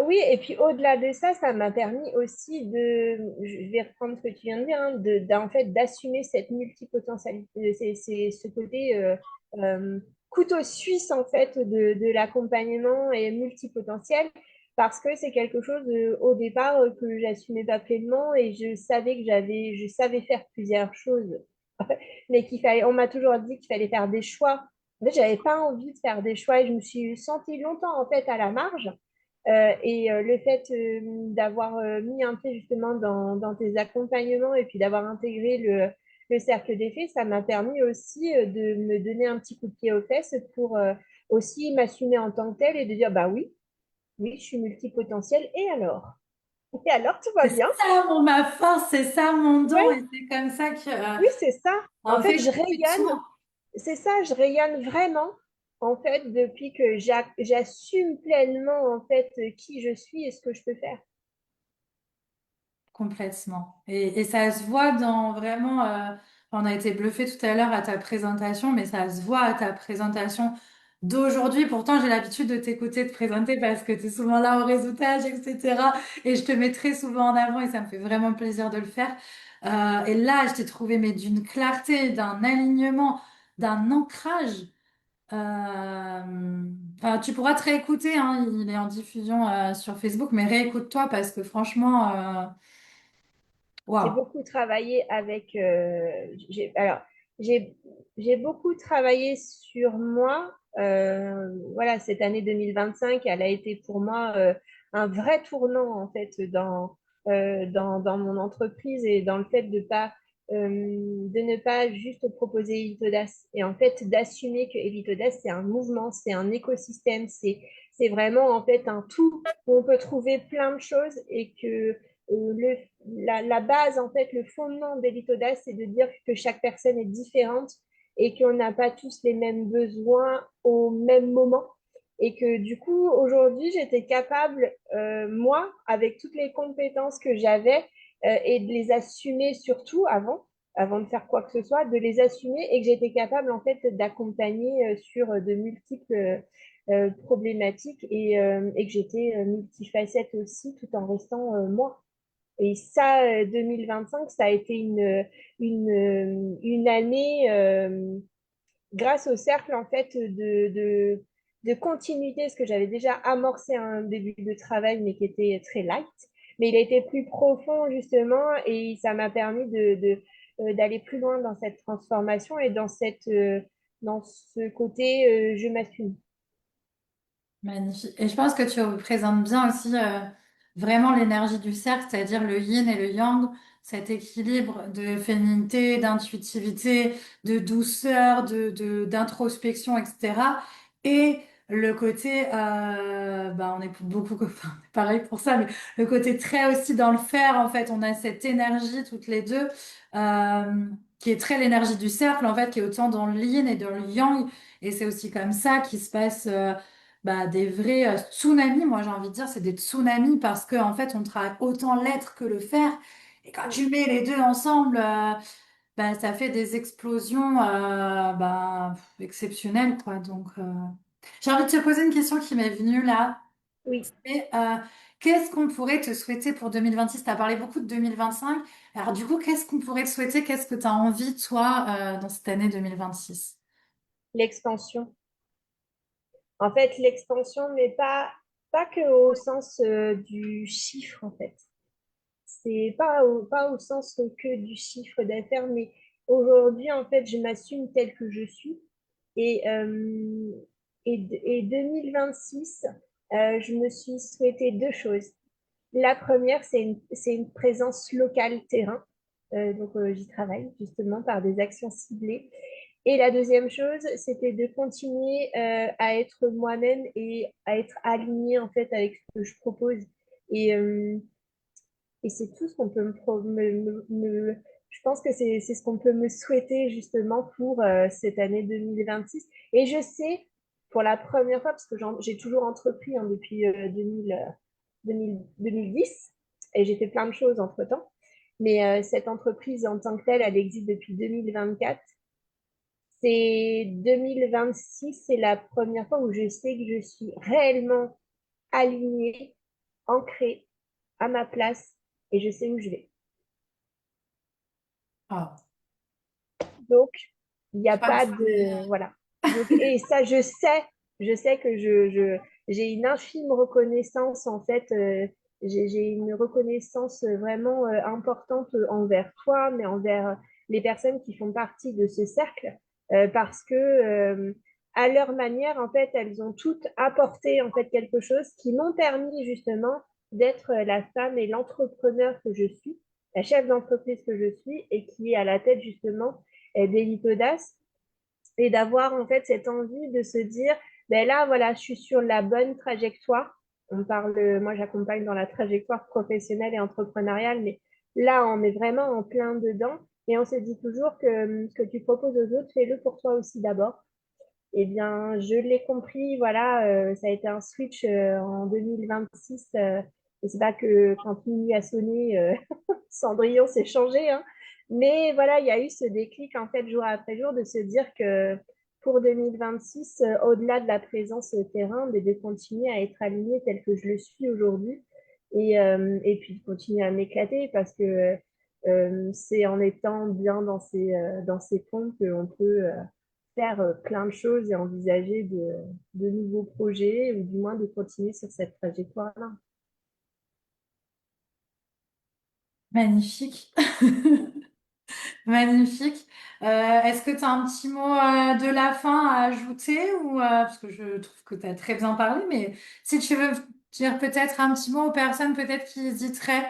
oui, et puis au-delà de ça, ça m'a permis aussi je vais reprendre ce que tu viens de dire, hein, en fait, d'assumer cette multipotentialité. C'est ce côté couteau suisse, en fait, de l'accompagnement et multipotentiel, parce que c'est quelque chose, au départ, que j'assumais pas pleinement et je savais je savais faire plusieurs choses, mais on m'a toujours dit qu'il fallait faire des choix. En fait, j'avais pas envie de faire des choix et je me suis sentie longtemps, en fait, à la marge. Le fait d'avoir mis un pied justement dans tes accompagnements et puis d'avoir intégré le cercle des fées, ça m'a permis aussi de me donner un petit coup de pied aux fesses pour aussi m'assumer en tant que telle et de dire, bah oui, oui, je suis multipotentielle. Et alors? Et alors, tout va C'est bien? ça ma force, c'est ça mon don, Ouais, et c'est comme ça que, oui, c'est ça. En en fait, fait, je effectivement, rayonne. C'est ça, je rayonne vraiment. En fait, depuis que j'assume pleinement en fait qui je suis et ce que je peux faire. complètement. Et ça se voit dans vraiment, on a été bluffé tout à l'heure à ta présentation, mais ça se voit à ta présentation d'aujourd'hui. Pourtant, j'ai l'habitude de t'écouter te présenter parce que tu es souvent là au réseautage, etc. Et je te mets très souvent en avant et ça me fait vraiment plaisir de le faire. Et là, je t'ai trouvé, mais d'une clarté, d'un alignement, d'un ancrage. Enfin, tu pourras te réécouter, hein, il est en diffusion sur Facebook, mais réécoute-toi parce que franchement, J'ai waouh. beaucoup travaillé avec. Alors, j'ai j'ai beaucoup travaillé sur moi. Voilà, cette année 2025, elle a été pour moi un vrai tournant en fait dans mon entreprise et dans le fait de ne pas juste proposer Elite Audace et en fait d'assumer que Elite Audace c'est un mouvement, c'est un écosystème, c'est vraiment en fait un tout où on peut trouver plein de choses et que la base, en fait, le fondement d'Elite Audace, c'est de dire que chaque personne est différente et qu'on n'a pas tous les mêmes besoins au même moment. Et que du coup, aujourd'hui, j'étais capable, moi, avec toutes les compétences que j'avais, et de les assumer surtout avant de faire quoi que ce soit, de les assumer et que j'étais capable, en fait, d'accompagner sur de multiples problématiques et que j'étais multifacette aussi tout en restant moi. Et ça, 2025, ça a été une année, grâce au cercle, en fait, de continuité, ce que j'avais déjà amorcé à un début de travail, mais qui était très light. Mais il a été plus profond, justement, et ça m'a permis d'aller plus loin dans cette transformation et dans ce côté, je m'assume. Magnifique. Et je pense que tu représentes bien aussi vraiment l'énergie du cercle, c'est-à-dire le yin et le yang, cet équilibre de féminité, d'intuitivité, de douceur, d'introspection, etc. Et le côté, on est beaucoup, enfin, pareil pour ça, mais le côté très aussi dans le faire, en fait, on a cette énergie toutes les deux, qui est très l'énergie du cercle, en fait, qui est autant dans le yin et dans le yang. Et c'est aussi comme ça qu'il se passe des vrais tsunamis. Moi, j'ai envie de dire, c'est des tsunamis parce qu'en fait, on travaille autant l'être que le faire. Et quand tu mets les deux ensemble, ça fait des explosions exceptionnelles, quoi. Donc, j'ai envie de te poser une question qui m'est venue là. Oui, Et, qu'est-ce qu'on pourrait te souhaiter pour 2026? Tu as parlé beaucoup de 2025. Alors, du coup, qu'est-ce qu'on pourrait te souhaiter? Qu'est-ce que tu as envie, toi, dans cette année 2026? l'expansion. En fait, l'expansion n'est pas que au sens du chiffre, en fait. C'est pas au sens que du chiffre d'affaires, mais aujourd'hui, en fait, je m'assume telle que je suis. Et, euh, et 2026, je me suis souhaité deux choses. La première, c'est une présence locale terrain. J'y travaille justement par des actions ciblées. Et la deuxième chose, c'était de continuer à être moi-même et à être alignée en fait avec ce que je propose. Et, euh, et c'est tout ce qu'on peut je pense que c'est ce qu'on peut me souhaiter justement pour cette année 2026. Et je sais, pour la première fois, parce que j'ai toujours entrepris hein, depuis 2010, et j'ai fait plein de choses entre-temps, mais cette entreprise en tant que telle, elle existe depuis 2024. C'est 2026, c'est la première fois où je sais que je suis réellement alignée, ancrée à ma place et je sais où je vais. Ah, Donc, il n'y a pas parfait. de... Voilà. Donc, et ça, je sais que j'ai une infime reconnaissance, en fait, j'ai une reconnaissance vraiment importante envers toi, mais envers les personnes qui font partie de ce cercle, parce que à leur manière, en fait, elles ont toutes apporté, en fait, quelque chose qui m'ont permis, justement, d'être la femme et l'entrepreneur que je suis, la chef d'entreprise que je suis, et qui est à la tête, justement, d'élite audace et d'avoir en fait cette envie de se dire ben là voilà je suis sur la bonne trajectoire. On parle, moi j'accompagne dans la trajectoire professionnelle et entrepreneuriale, mais là on est vraiment en plein dedans et on se dit toujours que ce que tu proposes aux autres, fais-le pour toi aussi d'abord. Eh bien, je l'ai compris, voilà, ça a été un switch en 2026. Et c'est pas que quand minuit a sonné, Cendrillon s'est changé, hein. Mais voilà, il y a eu ce déclic, en fait, jour après jour, de se dire que pour 2026, au-delà de la présence terrain, de continuer à être aligné tel que je le suis aujourd'hui et puis de continuer à m'éclater parce que c'est en étant bien dans ces ponts qu'on peut faire plein de choses et envisager de nouveaux projets ou du moins de continuer sur cette trajectoire-là. Magnifique. Magnifique. Est-ce que tu as un petit mot de la fin à ajouter ou parce que je trouve que tu as très bien parlé, mais si tu veux dire peut-être un petit mot aux personnes peut-être qui hésiteraient,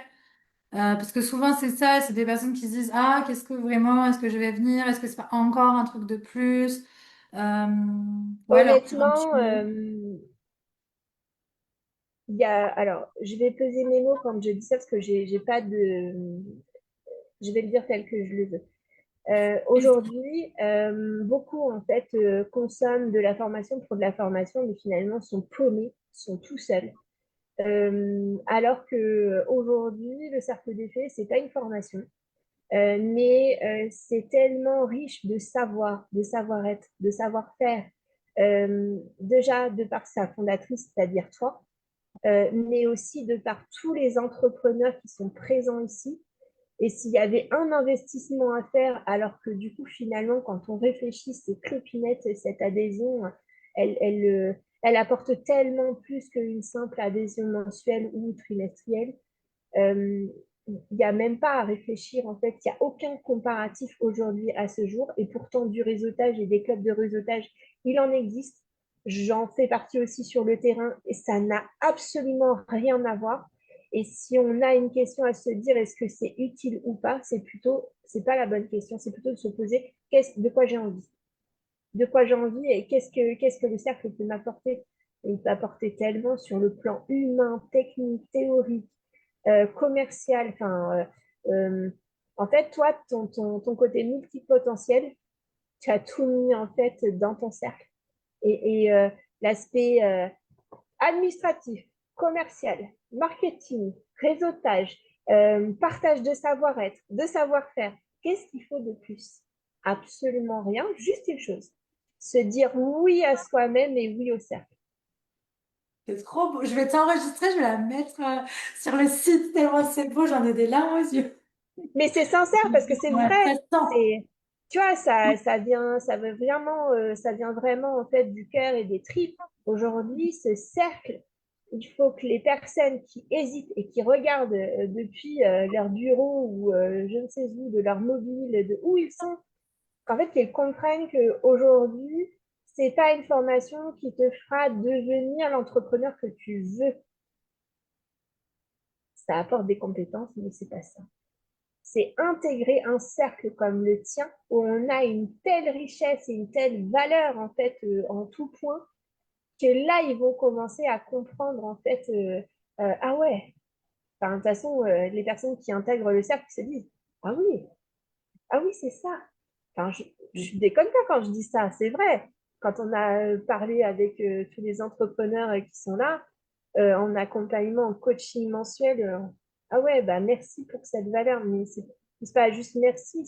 parce que souvent c'est ça, c'est des personnes qui se disent ah qu'est-ce que vraiment, est-ce que je vais venir, est-ce que c'est pas encore un truc de plus, Euh, ouais leur dire un petit Honnêtement, mot. alors, je vais peser mes mots quand je dis ça parce que j'ai pas de, je vais le dire tel que je le veux. Aujourd'hui, beaucoup en fait consomment de la formation pour de la formation, mais finalement sont paumés, sont tout seuls. Alors que aujourd'hui, le cercle des fées, c'est pas une formation, mais c'est tellement riche de savoir, de savoir-être, de savoir-faire. Déjà de par sa fondatrice, c'est-à-dire toi, mais aussi de par tous les entrepreneurs qui sont présents ici. Et s'il y avait un investissement à faire, alors que du coup, finalement, quand on réfléchit, c'est clopinette, cette adhésion, elle apporte tellement plus qu'une simple adhésion mensuelle ou trimestrielle. Euh, il n'y a même pas à réfléchir, en fait, il n'y a aucun comparatif aujourd'hui à ce jour, et pourtant du réseautage et des clubs de réseautage, il en existe. J'en fais partie aussi sur le terrain, et ça n'a absolument rien à voir. Et si on a une question à se dire, est-ce que c'est utile ou pas, c'est pas la bonne question, c'est plutôt de se poser, de quoi j'ai envie? De quoi j'ai envie et qu'est-ce que le cercle peut m'apporter? Il peut apporter tellement sur le plan humain, technique, théorique, commercial. En fait, toi, ton côté multipotentiel, tu as tout mis en fait dans ton cercle. Et l'aspect administratif, commercial, marketing, réseautage, partage de savoir-être, de savoir-faire. Qu'est-ce qu'il faut de plus? Absolument rien, juste une chose. Se dire oui à soi-même et oui au cercle. C'est trop beau. Je vais t'enregistrer, je vais la mettre sur le site tellement c'est beau, j'en ai des larmes aux yeux. Mais c'est sincère parce que c'est Ouais, vrai. ça se sent. C'est, tu vois, ça vient vraiment en fait du cœur et des tripes. Aujourd'hui, ce cercle, il faut que les personnes qui hésitent et qui regardent depuis leur bureau ou je ne sais où, de leur mobile, de où ils sont, qu'en fait, qu'ils comprennent qu'aujourd'hui, c'est pas une formation qui te fera devenir l'entrepreneur que tu veux. ça apporte des compétences, mais c'est pas ça. C'est intégrer un cercle comme le tien, où on a une telle richesse et une telle valeur, en fait, en tout point, que là, ils vont commencer à comprendre, en fait, ah ouais, enfin, de toute façon, les personnes qui intègrent le cercle se disent, ah oui, ah oui, c'est ça. Enfin, je déconne pas quand je dis ça, c'est vrai. Quand on a parlé avec tous les entrepreneurs qui sont là, en accompagnement, en coaching mensuel, ah ouais, bah merci pour cette valeur, mais c'est pas juste merci,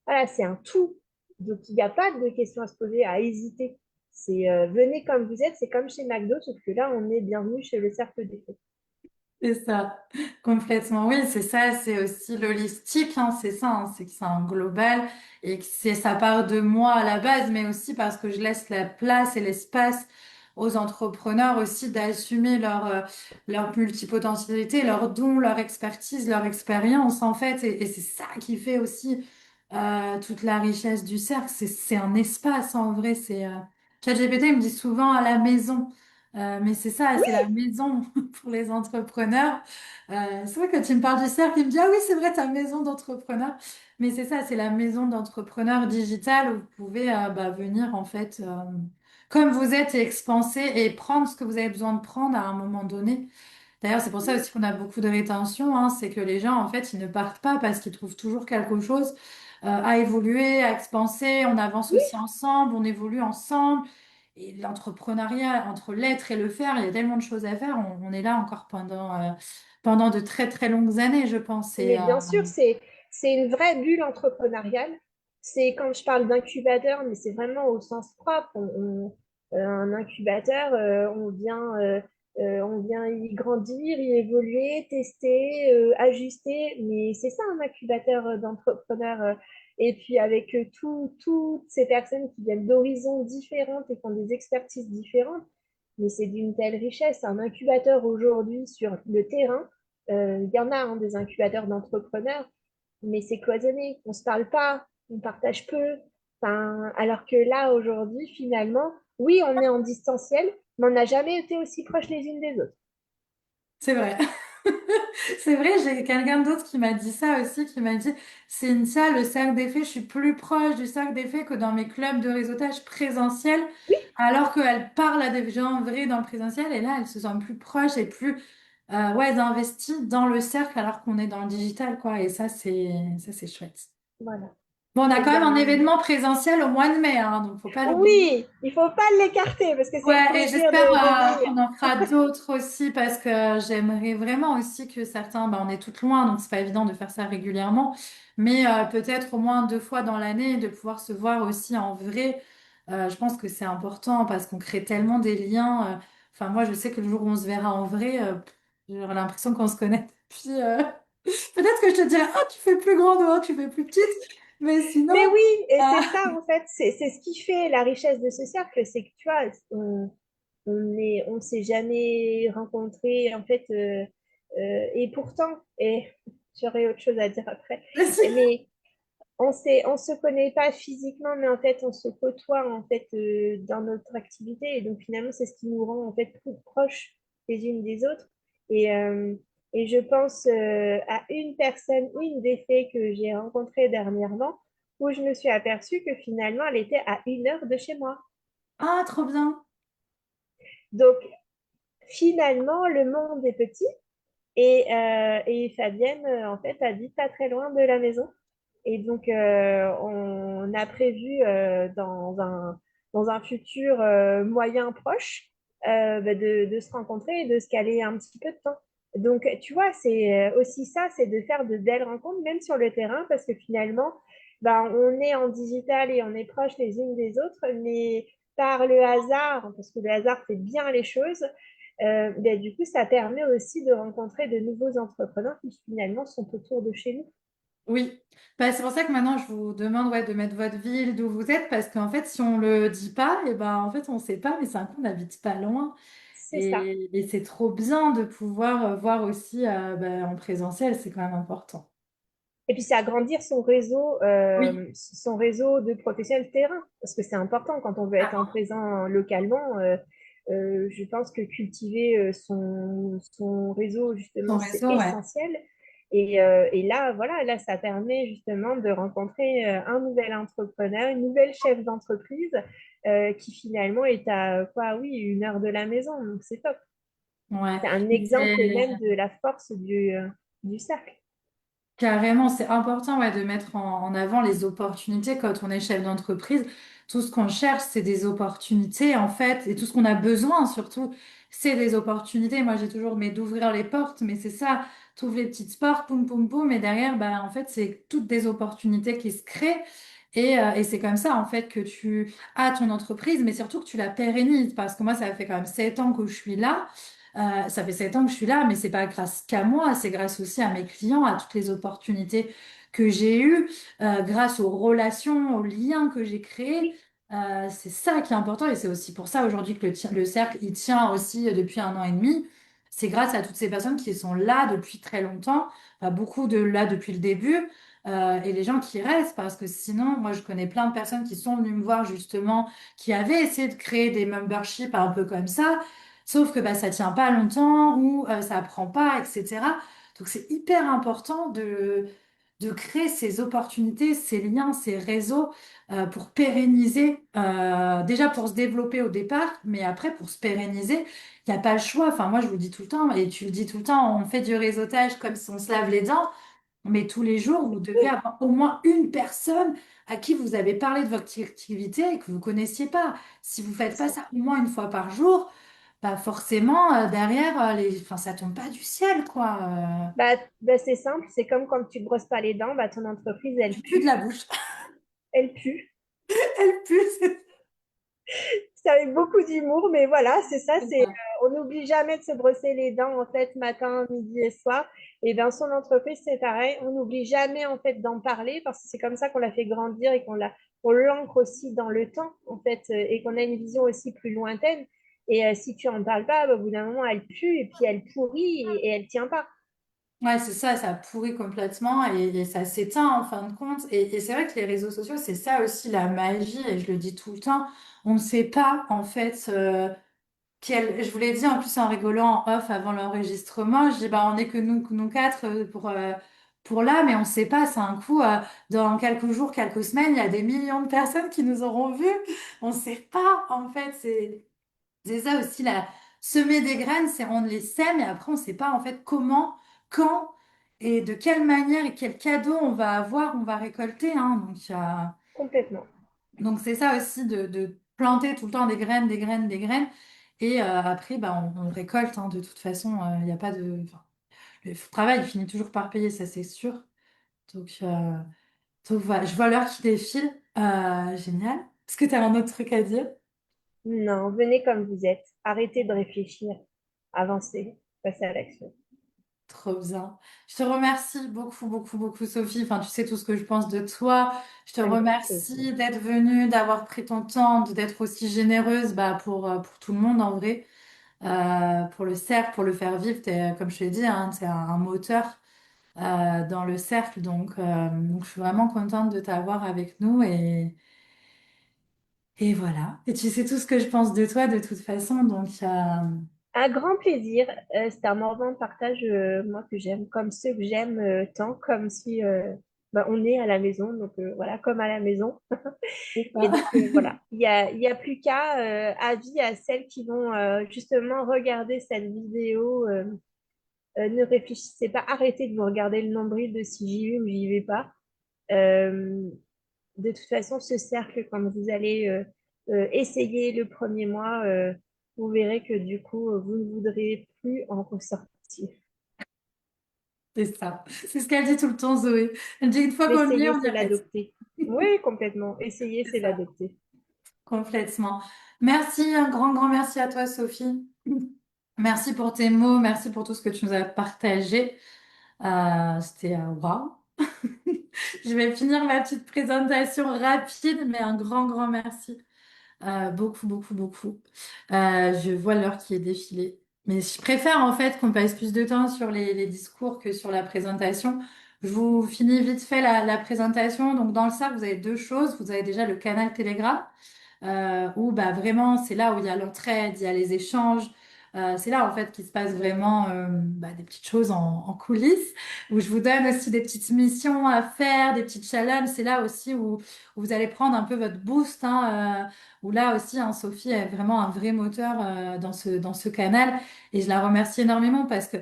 voilà, c'est un tout. Donc il n'y a pas de questions à se poser, à hésiter. C'est venez comme vous êtes, c'est comme chez McDo, sauf que là, on est bienvenu chez le cercle des feux. C'est ça, complètement. Oui, c'est ça, c'est aussi l'holistique, hein, c'est ça, hein, c'est que c'est un global et que c'est ça part de moi à la base, mais aussi parce que je laisse la place et l'espace aux entrepreneurs aussi d'assumer leur multipotentialité, leurs dons, leur expertise, leur expérience, en fait, et c'est ça qui fait aussi toute la richesse du cercle. C'est un espace, en vrai, ChatGPT il me dit souvent à la maison. Mais c'est ça, c'est la maison pour les entrepreneurs. C'est vrai que tu me parles du cercle, il me dit, ah oui, c'est vrai, ta maison d'entrepreneur. Mais c'est ça, c'est la maison d'entrepreneur digital où vous pouvez venir en fait comme vous êtes et expanser et prendre ce que vous avez besoin de prendre à un moment donné. D'ailleurs, c'est pour ça aussi qu'on a beaucoup de rétention, hein, c'est que les gens, en fait, ils ne partent pas parce qu'ils trouvent toujours quelque chose à évoluer, à expanser. On avance Oui, aussi ensemble, on évolue ensemble. Et l'entrepreneuriat, entre l'être et le faire, il y a tellement de choses à faire. On est là encore pendant de très très longues années, je pense. mais bien sûr, c'est une vraie bulle entrepreneuriale. C'est quand je parle d'incubateur, mais c'est vraiment au sens propre. Un incubateur, on vient y grandir, y évoluer, tester, ajuster. Mais c'est ça un incubateur d'entrepreneurs. Et puis avec toutes ces personnes qui viennent d'horizons différents et qui ont des expertises différentes, mais c'est d'une telle richesse. Un incubateur aujourd'hui sur le terrain, il y en a hein, des incubateurs d'entrepreneurs, mais c'est cloisonné. On ne se parle pas, on partage peu. Enfin, alors que là, aujourd'hui, finalement, oui, on est en distanciel, mais on n'a jamais été aussi proches les unes des autres. C'est vrai. C'est vrai, j'ai quelqu'un d'autre qui m'a dit ça aussi, qui m'a dit, Cynthia, le cercle des faits, je suis plus proche du cercle des faits que dans mes clubs de réseautage présentiel, Oui, alors qu'elle parle à des gens vrais dans le présentiel, et là, elle se sent plus proche et plus ouais, investie dans le cercle alors qu'on est dans le digital, quoi. Et ça, c'est chouette. voilà. Bon, on a Eh quand même un bien, événement présentiel au mois de mai, hein, donc faut pas l'oublier. oui, il ne faut pas l'écarter parce que c'est le Ouais, et plaisir j'espère de venir. qu'on en fera d'autres aussi parce que j'aimerais vraiment aussi que certains, on est toutes loin, donc c'est pas évident de faire ça régulièrement, mais peut-être au moins 2 fois dans l'année de pouvoir se voir aussi en vrai. Je pense que c'est important parce qu'on crée tellement des liens. Enfin, moi, je sais que le jour où on se verra en vrai, j'aurai l'impression qu'on se connaît. Puis peut-être que je te dirai, oh, tu fais plus grande ou oh, tu fais plus petite, mais sinon, Mais oui, et euh, c'est ça en fait, c'est ce qui fait la richesse de ce cercle, c'est que tu vois, on s'est jamais rencontrés en fait, et pourtant, et j'aurais autre chose à dire après, mais on se connaît pas physiquement, mais en fait, on se côtoie en fait dans notre activité, et donc finalement, c'est ce qui nous rend en fait plus proches les unes des autres. Et, euh, et je pense à une personne, une des filles que j'ai rencontrée dernièrement, où je me suis aperçue que finalement, elle était à 1 heure de chez moi. ah, trop bien. Donc finalement, le monde est petit. Et Fabienne, en fait, habite pas très loin de la maison. Et donc, on a prévu dans un futur moyen proche de se rencontrer et de se caler un petit peu de temps. Donc, tu vois, c'est aussi ça, c'est de faire de belles rencontres, même sur le terrain, parce que finalement, ben, on est en digital et on est proches les unes des autres, mais par le hasard, parce que le hasard fait bien les choses, ben, du coup, ça permet aussi de rencontrer de nouveaux entrepreneurs qui finalement sont autour de chez nous. Oui, c'est pour ça que maintenant je vous demande ouais, de mettre votre ville, d'où vous êtes, parce qu'en fait, si on le dit pas, et ben en fait on sait pas, mais c'est un coup, on n'habite pas loin. C'est ça. Et c'est trop bien de pouvoir voir aussi en présentiel, c'est quand même important. Et puis, c'est agrandir Oui. son réseau de professionnels de terrain, parce que c'est important quand on veut être en Ah, présent localement. Je pense que cultiver son réseau, Ton justement, c'est réseau, ouais. essentiel. Et là, voilà, là, ça permet justement de rencontrer un nouvel entrepreneur, une nouvelle chef d'entreprise qui finalement est à quoi, oui, 1 heure de la maison. Donc, c'est top. Ouais. C'est un exemple C'est- même de la force du cercle. Carrément, c'est important ouais, de mettre en avant les opportunités quand on est chef d'entreprise. Tout ce qu'on cherche, c'est des opportunités en fait, et tout ce qu'on a besoin surtout, c'est des opportunités. Moi, j'ai toujours mais d'ouvrir les portes, mais c'est ça, t'ouvres les petites portes, poum poum poum, et derrière, bah, en fait, c'est toutes des opportunités qui se créent. Et c'est comme ça en fait que tu as ton entreprise, mais surtout que tu la pérennises, parce que moi, ça fait quand même 7 ans que je suis là. Ça fait 7 ans que je suis là, mais c'est pas grâce qu'à moi, c'est grâce aussi à mes clients, à toutes les opportunités que j'ai eues, grâce aux relations, aux liens que j'ai créés. Oui, C'est ça qui est important et c'est aussi pour ça aujourd'hui que le cercle, il tient aussi depuis 1 an et demi. C'est grâce à toutes ces personnes qui sont là depuis très longtemps, enfin, beaucoup de là depuis le début, et les gens qui restent parce que sinon, moi je connais plein de personnes qui sont venues me voir justement, qui avaient essayé de créer des memberships un peu comme ça. Sauf que bah, ça tient pas longtemps ou ça prend pas, etc. Donc c'est hyper important de créer ces opportunités, ces liens, ces réseaux pour pérenniser, déjà pour se développer au départ, mais après pour se pérenniser, il n'y a pas le choix. Enfin, moi je vous le dis tout le temps, et tu le dis tout le temps, on fait du réseautage comme si on se lave les dents. Mais tous les jours, vous devez avoir au moins une personne à qui vous avez parlé de votre activité et que vous connaissiez pas. Si vous faites pas c'est ça au moins une fois par jour, bah forcément, derrière, enfin, ça tombe pas du ciel, quoi. c'est simple, c'est comme quand tu brosses pas les dents, bah, ton entreprise, elle Tu pues de pue. la bouche. Elle pue. Elle pue, C'est avec beaucoup d'humour, mais voilà, c'est ça, c'est c'est, ça. on n'oublie jamais de se brosser les dents, en fait, matin, midi et soir. Et dans son entreprise, c'est pareil, on n'oublie jamais, en fait, d'en parler parce que c'est comme ça qu'on la fait grandir et on l'ancre aussi dans le temps, en fait, et qu'on a une vision aussi plus lointaine. Et si tu en parles pas, bah, au bout d'un moment, elle pue et puis elle pourrit et elle tient pas. Ouais, c'est ça, ça pourrit complètement et ça s'éteint en fin de compte. Et c'est vrai que les réseaux sociaux, c'est ça aussi la magie, et je le dis tout le temps. On ne sait pas, en fait, je vous l'ai dit en plus en rigolant en off avant l'enregistrement, je dis bah on est que nous quatre pour là, mais on sait pas, c'est un coup dans quelques jours, quelques semaines, il y a des millions de personnes qui nous auront vus. On sait pas en fait, c'est ça aussi la semer des graines, c'est on les sème et après on sait pas en fait comment, quand et de quelle manière et quel cadeau on va avoir, on va récolter hein. Complètement. Donc c'est ça aussi de planter tout le temps des graines, des graines, des graines. Et après, bah, on récolte. Hein, de toute façon, il n'y a pas de... enfin, le travail il finit toujours par payer, ça c'est sûr. Donc, euh, donc voilà, je vois l'heure qui défile. Génial. Est-ce que tu as un autre truc à dire? Non, venez comme vous êtes. Arrêtez de réfléchir. Avancez. Passez à l'action. Trop bien. Je te remercie beaucoup, beaucoup, beaucoup, Sophie. Enfin, tu sais tout ce que je pense de toi. Je te Un grand plaisir. remercie d'être venue, d'avoir pris ton temps, d'être aussi généreuse bah, pour tout le monde en vrai. Pour le cercle, pour le faire vivre, comme je t'ai dit, hein, c'est un moteur dans le cercle. Donc, je suis vraiment contente de t'avoir avec nous et voilà. Et tu sais tout ce que je pense de toi de toute façon. Un grand plaisir. C'est un moment de partage, moi, que j'aime, comme ceux que j'aime tant, comme si bah, on est à la maison. Donc voilà, comme à la maison. c'est Et ça. donc voilà, il y a plus qu'à avis à celles qui vont justement regarder cette vidéo. Ne réfléchissez pas, arrêtez de vous regarder le nombril de si j'y vais ou j'y vais pas. Euh, de toute façon, ce cercle, quand vous allez essayer le premier mois, vous verrez que du coup, vous ne voudrez plus en ressortir. C'est ça. C'est ce qu'elle dit tout le temps, Zoé. Elle dit une fois qu'on y est, L'essayer, on y c'est reste. l'adopter. Oui, complètement. Essayer, C'est c'est ça. l'adopter. Complètement. Merci, un grand, grand merci à toi, Sophie. Merci pour tes mots, merci pour tout ce que tu nous as partagé. C'était waouh. Je vais finir ma petite présentation rapide, mais un grand, grand merci. Beaucoup, beaucoup, beaucoup. Je vois l'heure qui est défilée. Mais je préfère en fait qu'on passe plus de temps sur les discours que sur la présentation. Je vous finis vite fait la présentation. Donc dans le sac, vous avez deux choses. Vous avez déjà le canal Telegram où bah, vraiment c'est là où il y a l'entraide, il y a les échanges. C'est là en fait qu'il se passe vraiment bah, des petites choses en coulisses, où je vous donne aussi des petites missions à faire, des petits challenges. C'est là aussi où vous allez prendre un peu votre boost, hein, où là aussi, hein, Sophie est vraiment un vrai moteur dans ce canal. Et je la remercie énormément parce que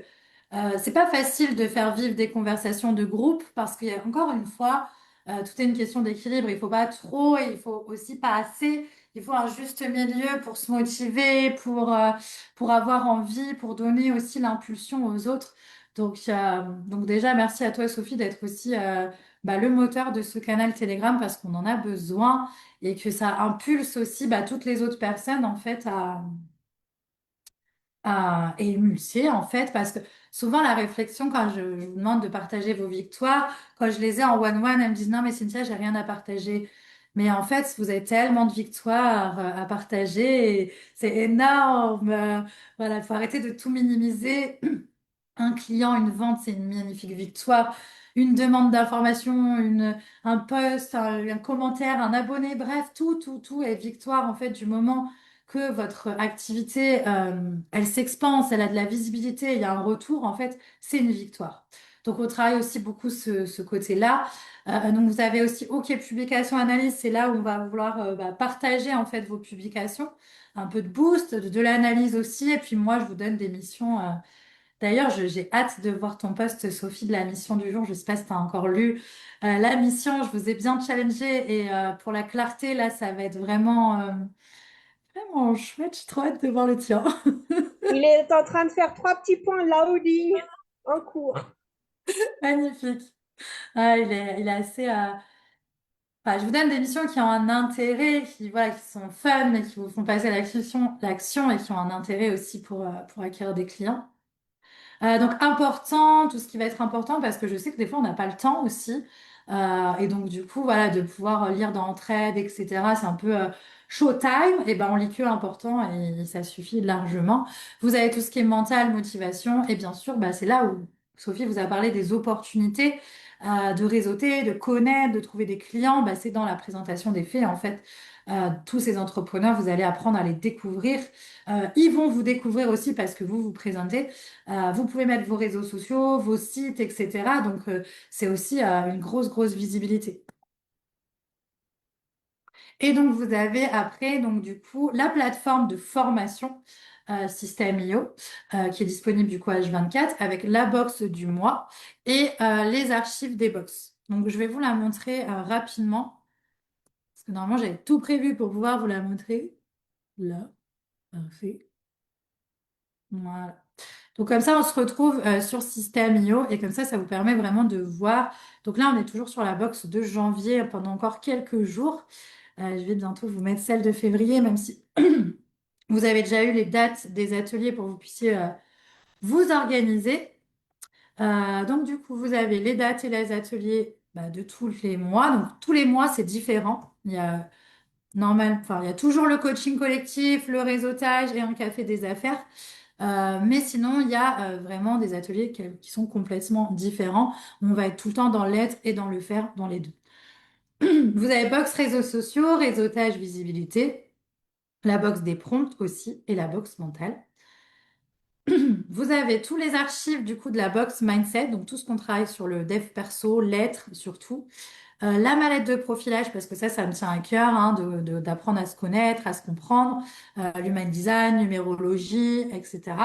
c'est pas facile de faire vivre des conversations de groupe parce qu'il y a encore une fois, tout est une question d'équilibre. Il faut pas trop et il faut aussi pas assez. Il faut un juste milieu pour se motiver, pour avoir envie, pour donner aussi l'impulsion aux autres. Donc déjà, merci à toi, Sophie, d'être aussi bah, le moteur de ce canal Telegram parce qu'on en a besoin et que ça impulse aussi bah, toutes les autres personnes en fait à émulser en fait parce que souvent la réflexion quand je vous demande de partager vos victoires, quand je les ai en one-one, elles me disent non mais Cynthia, j'ai rien à partager. Mais en fait, vous avez tellement de victoires à partager et c'est énorme. Voilà, il faut arrêter de tout minimiser. Un client, une vente, c'est une magnifique victoire. Une demande d'information, un post, un commentaire, un abonné, bref, tout est victoire en fait du moment que votre activité, elle s'expanse, elle a de la visibilité, il y a un retour, en fait, c'est une victoire. Donc, on travaille aussi beaucoup ce côté-là. Donc, vous avez aussi OK Publication Analyse, c'est là où on va vouloir bah, partager en fait vos publications, un peu de boost, de l'analyse aussi, et puis moi, je vous donne des missions. D'ailleurs, j'ai hâte de voir ton post, Sophie, de la mission du jour. Je ne sais pas si tu as encore lu la mission. Je vous ai bien challengé et pour la clarté, là, ça va être vraiment chouette. J'ai trop hâte de voir le tien. Il est en train de faire trois petits points loading en cours. Magnifique. Ah, il est assez. Enfin, je vous donne des missions qui ont un intérêt, qui, voilà, qui sont fun, mais qui vous font passer à l'action et qui ont un intérêt aussi pour acquérir des clients. Donc important, tout ce qui va être important, parce que je sais que des fois on n'a pas le temps aussi. Et donc du coup, voilà, de pouvoir lire dans Entraide, etc. C'est un peu showtime. Et ben on lit que l'important et ça suffit largement. Vous avez tout ce qui est mental, motivation. Et bien sûr, bah, c'est là où Sophie vous a parlé des opportunités de réseauter, de connaître, de trouver des clients. Bah, c'est dans la présentation des faits, en fait. Tous ces entrepreneurs, vous allez apprendre à les découvrir. Ils vont vous découvrir aussi parce que vous vous présentez. Vous pouvez mettre vos réseaux sociaux, vos sites, etc. Donc, c'est aussi une grosse visibilité. Et donc, vous avez après, donc, du coup, la plateforme de formation Système.io qui est disponible du coup H24 avec la box du mois et les archives des box. Donc, je vais vous la montrer rapidement parce que normalement, j'avais tout prévu pour pouvoir vous la montrer. Là, parfait. Voilà. Donc comme ça, on se retrouve sur Système.io et comme ça vous permet vraiment de voir. Donc là, on est toujours sur la box de janvier pendant encore quelques jours. Je vais bientôt vous mettre celle de février, même si vous avez déjà eu les dates des ateliers pour que vous puissiez vous organiser. Donc du coup, vous avez les dates et les ateliers bah, de tous les mois. Donc tous les mois, c'est différent. Il y a enfin, il y a toujours le coaching collectif, le réseautage et un café des affaires. Mais sinon, il y a vraiment des ateliers qui sont complètement différents. On va être tout le temps dans l'être et dans le faire, dans les deux. Vous avez box réseaux sociaux, réseautage, visibilité, la box des prompts aussi et la box mentale. Vous avez tous les archives du coup de la box mindset, donc tout ce qu'on travaille sur le dev perso, l'être surtout. La mallette de profilage, parce que ça me tient à cœur, hein, d'apprendre à se connaître, à se comprendre, l'human design, numérologie, etc.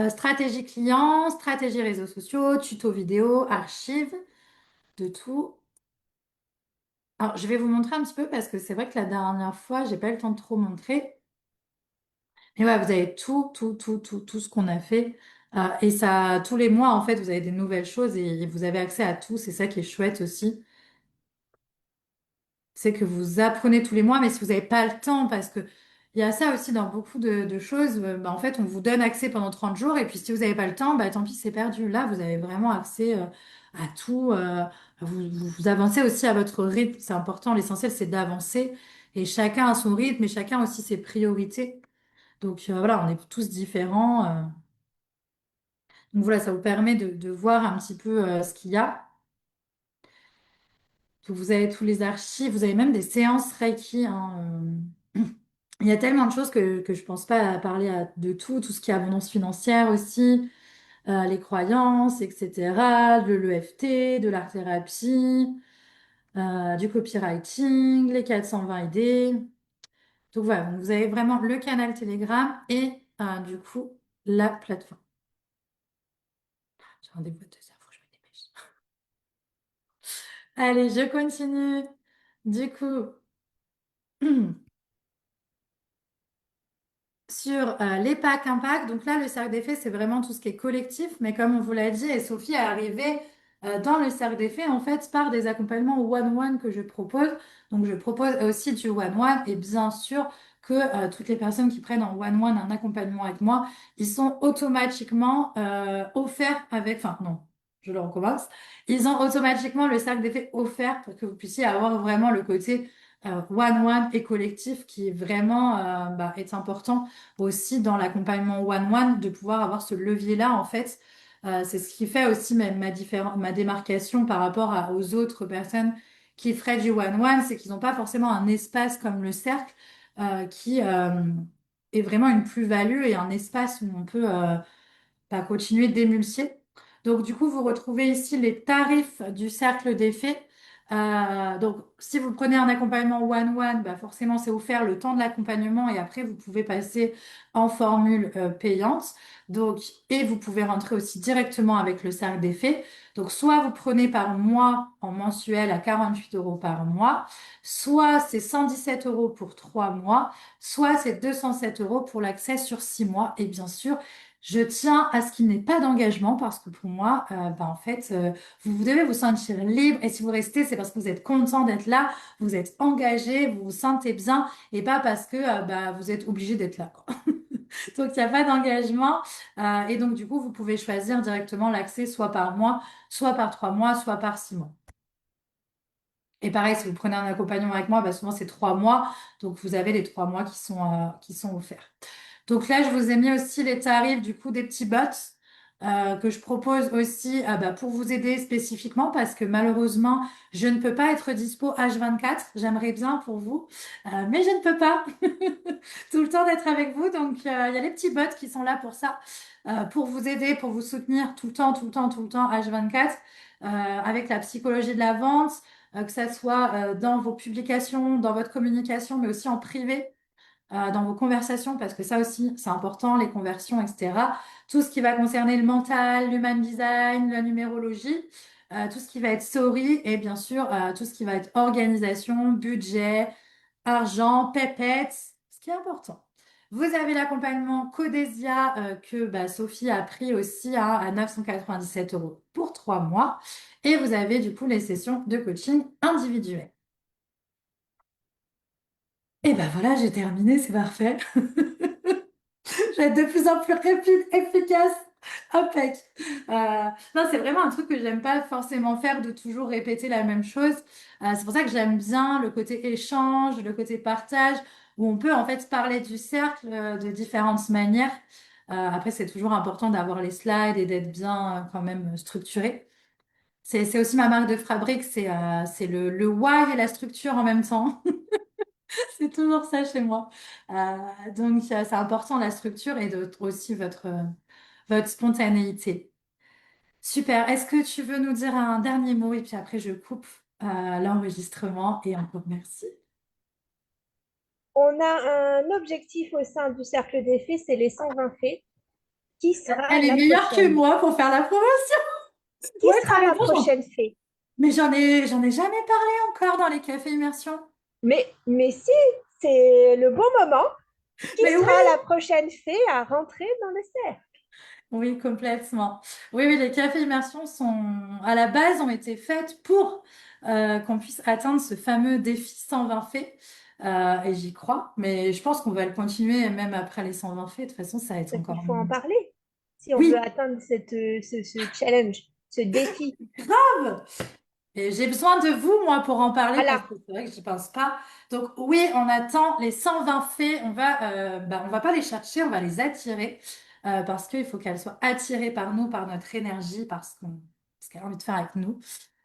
Stratégie client, stratégie réseaux sociaux, tuto vidéo, archives, de tout. Alors, je vais vous montrer un petit peu parce que c'est vrai que la dernière fois, j'ai pas eu le temps de trop montrer. Mais ouais, vous avez tout ce qu'on a fait. Et ça, tous les mois, en fait, vous avez des nouvelles choses et vous avez accès à tout. C'est ça qui est chouette aussi. C'est que vous apprenez tous les mois, mais si vous n'avez pas le temps, parce que il y a ça aussi dans beaucoup de choses, bah, en fait, on vous donne accès pendant 30 jours, et puis si vous n'avez pas le temps, bah, tant pis, c'est perdu. Là, vous avez vraiment accès à tout. Vous avancez aussi à votre rythme, c'est important. L'essentiel, c'est d'avancer, et chacun a son rythme, et chacun a aussi ses priorités. Donc voilà, on est tous différents. Donc voilà, ça vous permet de voir un petit peu ce qu'il y a. Donc, vous avez tous les archives, vous avez même des séances Reiki, hein. Il y a tellement de choses que je pense pas à parler de tout ce qui est abondance financière aussi, les croyances, etc., de l'EFT, de l'art-thérapie, du copywriting, les 420 idées. Donc voilà, donc vous avez vraiment le canal Telegram et du coup la plateforme. J'ai rendez-vous à 2 heures, faut que je me dépêche. Allez, je continue. Du coup, sur les packs impact, donc là, le cercle d'effet, c'est vraiment tout ce qui est collectif, mais comme on vous l'a dit, et Sophie est arrivée dans le cercle d'effet, en fait, par des accompagnements one-one que je propose. Donc, je propose aussi du one-one, et bien sûr que toutes les personnes qui prennent en one-one un accompagnement avec moi, ils sont automatiquement offerts avec, enfin, non, je le recommence, ils ont automatiquement le cercle d'effet offert pour que vous puissiez avoir vraiment le côté one-one et collectif qui vraiment est important aussi dans l'accompagnement one-one, de pouvoir avoir ce levier-là, en fait. C'est ce qui fait aussi ma démarcation par rapport aux autres personnes qui feraient du one-one, c'est qu'ils n'ont pas forcément un espace comme le cercle qui est vraiment une plus-value et un espace où on peut continuer d'émulsier. Donc, du coup, vous retrouvez ici les tarifs du cercle d'effet. Donc, si vous prenez un accompagnement one-one, forcément, c'est offert le temps de l'accompagnement et après, vous pouvez passer en formule payante. Donc, et vous pouvez rentrer aussi directement avec le cercle d'effet. Donc, soit vous prenez par mois en mensuel à 48 euros par mois, soit c'est 117 euros pour 3 mois, soit c'est 207 euros pour l'accès sur 6 mois. Et bien sûr, je tiens à ce qu'il n'ait pas d'engagement parce que pour moi, en fait, vous devez vous sentir libre et si vous restez, c'est parce que vous êtes content d'être là, vous êtes engagé, vous vous sentez bien et pas parce que vous êtes obligé d'être là, quoi. Donc, il n'y a pas d'engagement et donc, du coup, vous pouvez choisir directement l'accès soit par mois, soit par 3 mois, soit par 6 mois. Et pareil, si vous prenez un accompagnement avec moi, souvent c'est 3 mois, donc vous avez les 3 mois qui sont offerts. Donc là, je vous ai mis aussi les tarifs du coup des petits bots que je propose aussi pour vous aider spécifiquement parce que malheureusement, je ne peux pas être dispo H24. J'aimerais bien pour vous, mais je ne peux pas tout le temps d'être avec vous. Donc, il y a les petits bots qui sont là pour ça, pour vous aider, pour vous soutenir tout le temps, tout le temps, tout le temps H24 avec la psychologie de la vente, que ça soit dans vos publications, dans votre communication, mais aussi en privé dans vos conversations, parce que ça aussi, c'est important, les conversions, etc. Tout ce qui va concerner le mental, l'human design, la numérologie, tout ce qui va être story et bien sûr, tout ce qui va être organisation, budget, argent, pépettes, ce qui est important. Vous avez l'accompagnement Codesia que Sophie a pris aussi à 997 euros pour 3 mois. Et vous avez du coup les sessions de coaching individuelles. Et ben voilà, j'ai terminé, c'est parfait. Je vais être de plus en plus rapide, efficace. Impec. Non, c'est vraiment un truc que j'aime pas forcément faire, de toujours répéter la même chose. C'est pour ça que j'aime bien le côté échange, le côté partage, où on peut en fait parler du cercle de différentes manières. Après, c'est toujours important d'avoir les slides et d'être bien quand même structuré. C'est aussi ma marque de fabrique, c'est le why et la structure en même temps. C'est toujours ça chez moi. Donc, c'est important la structure et aussi votre spontanéité. Super. Est-ce que tu veux nous dire un dernier mot et puis après je coupe l'enregistrement et encore merci. On a un objectif au sein du cercle des fées, c'est les 120 fées. Qui sera Elle est la meilleure que prochaine? moi pour faire la promotion. Qui Ouais, t'as sera la raison. prochaine fée? Mais j'en ai jamais parlé encore dans les cafés immersion. Mais si, c'est le bon moment. Qui Mais oui, sera la prochaine fée à rentrer dans le cercle? oui, complètement. Oui, oui, les cafés immersion à la base, ont été faites pour qu'on puisse atteindre ce fameux défi 120 faits. Et j'y crois. Mais je pense qu'on va le continuer même après les 120 faits. De toute façon, ça va être Parce qu'il encore faut en mieux. parler si on veut Oui, atteindre ce challenge, ce défi. grave. Et j'ai besoin de vous, moi, pour en parler parce Voilà. que c'est vrai que je n'y pense pas. Donc oui, on attend les 120 faits. On va pas les chercher, on va les attirer parce qu'il faut qu'elles soient attirées par nous, par notre énergie, parce qu'elle a envie de faire avec nous.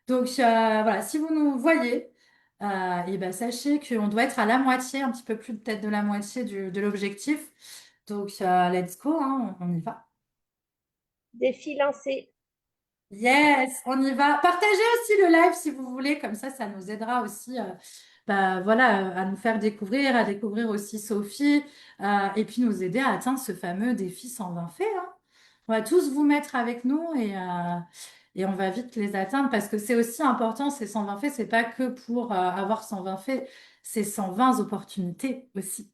Donc voilà, si vous nous voyez, et ben, sachez qu'on doit être à la moitié, un petit peu plus peut-être de la moitié de l'objectif. Donc let's go, hein, on y va. Défi lancé. Yes, on y va. Partagez aussi le live si vous voulez, comme ça nous aidera aussi bah, voilà, à nous faire découvrir, à découvrir aussi Sophie, et puis nous aider à atteindre ce fameux défi 120 faits, hein. On va tous vous mettre avec nous et on va vite les atteindre parce que c'est aussi important, ces 120 faits, c'est pas que pour avoir 120 faits, c'est 120 opportunités aussi.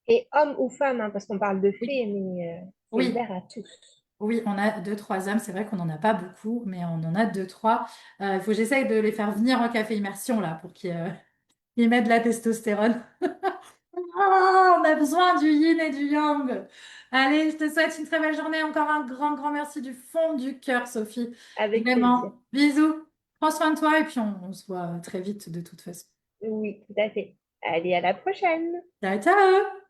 Et homme ou femme, hein, parce qu'on parle de Oui, fées, mais c'est oui. ouvert à tous. Oui, on a deux, trois âmes. C'est vrai qu'on n'en a pas beaucoup, mais on en a deux, trois. Il faut que j'essaye de les faire venir en café immersion là pour qu'ils mettent de la testostérone. Ah, on a besoin du yin et du yang. Allez, je te souhaite une très belle journée. Encore un grand, grand merci du fond du cœur, Sophie. Avec plaisir. Vraiment. Bisous. Prends soin de toi et puis on se voit très vite de toute façon. Oui, tout à fait. Allez, à la prochaine. Ciao, ciao.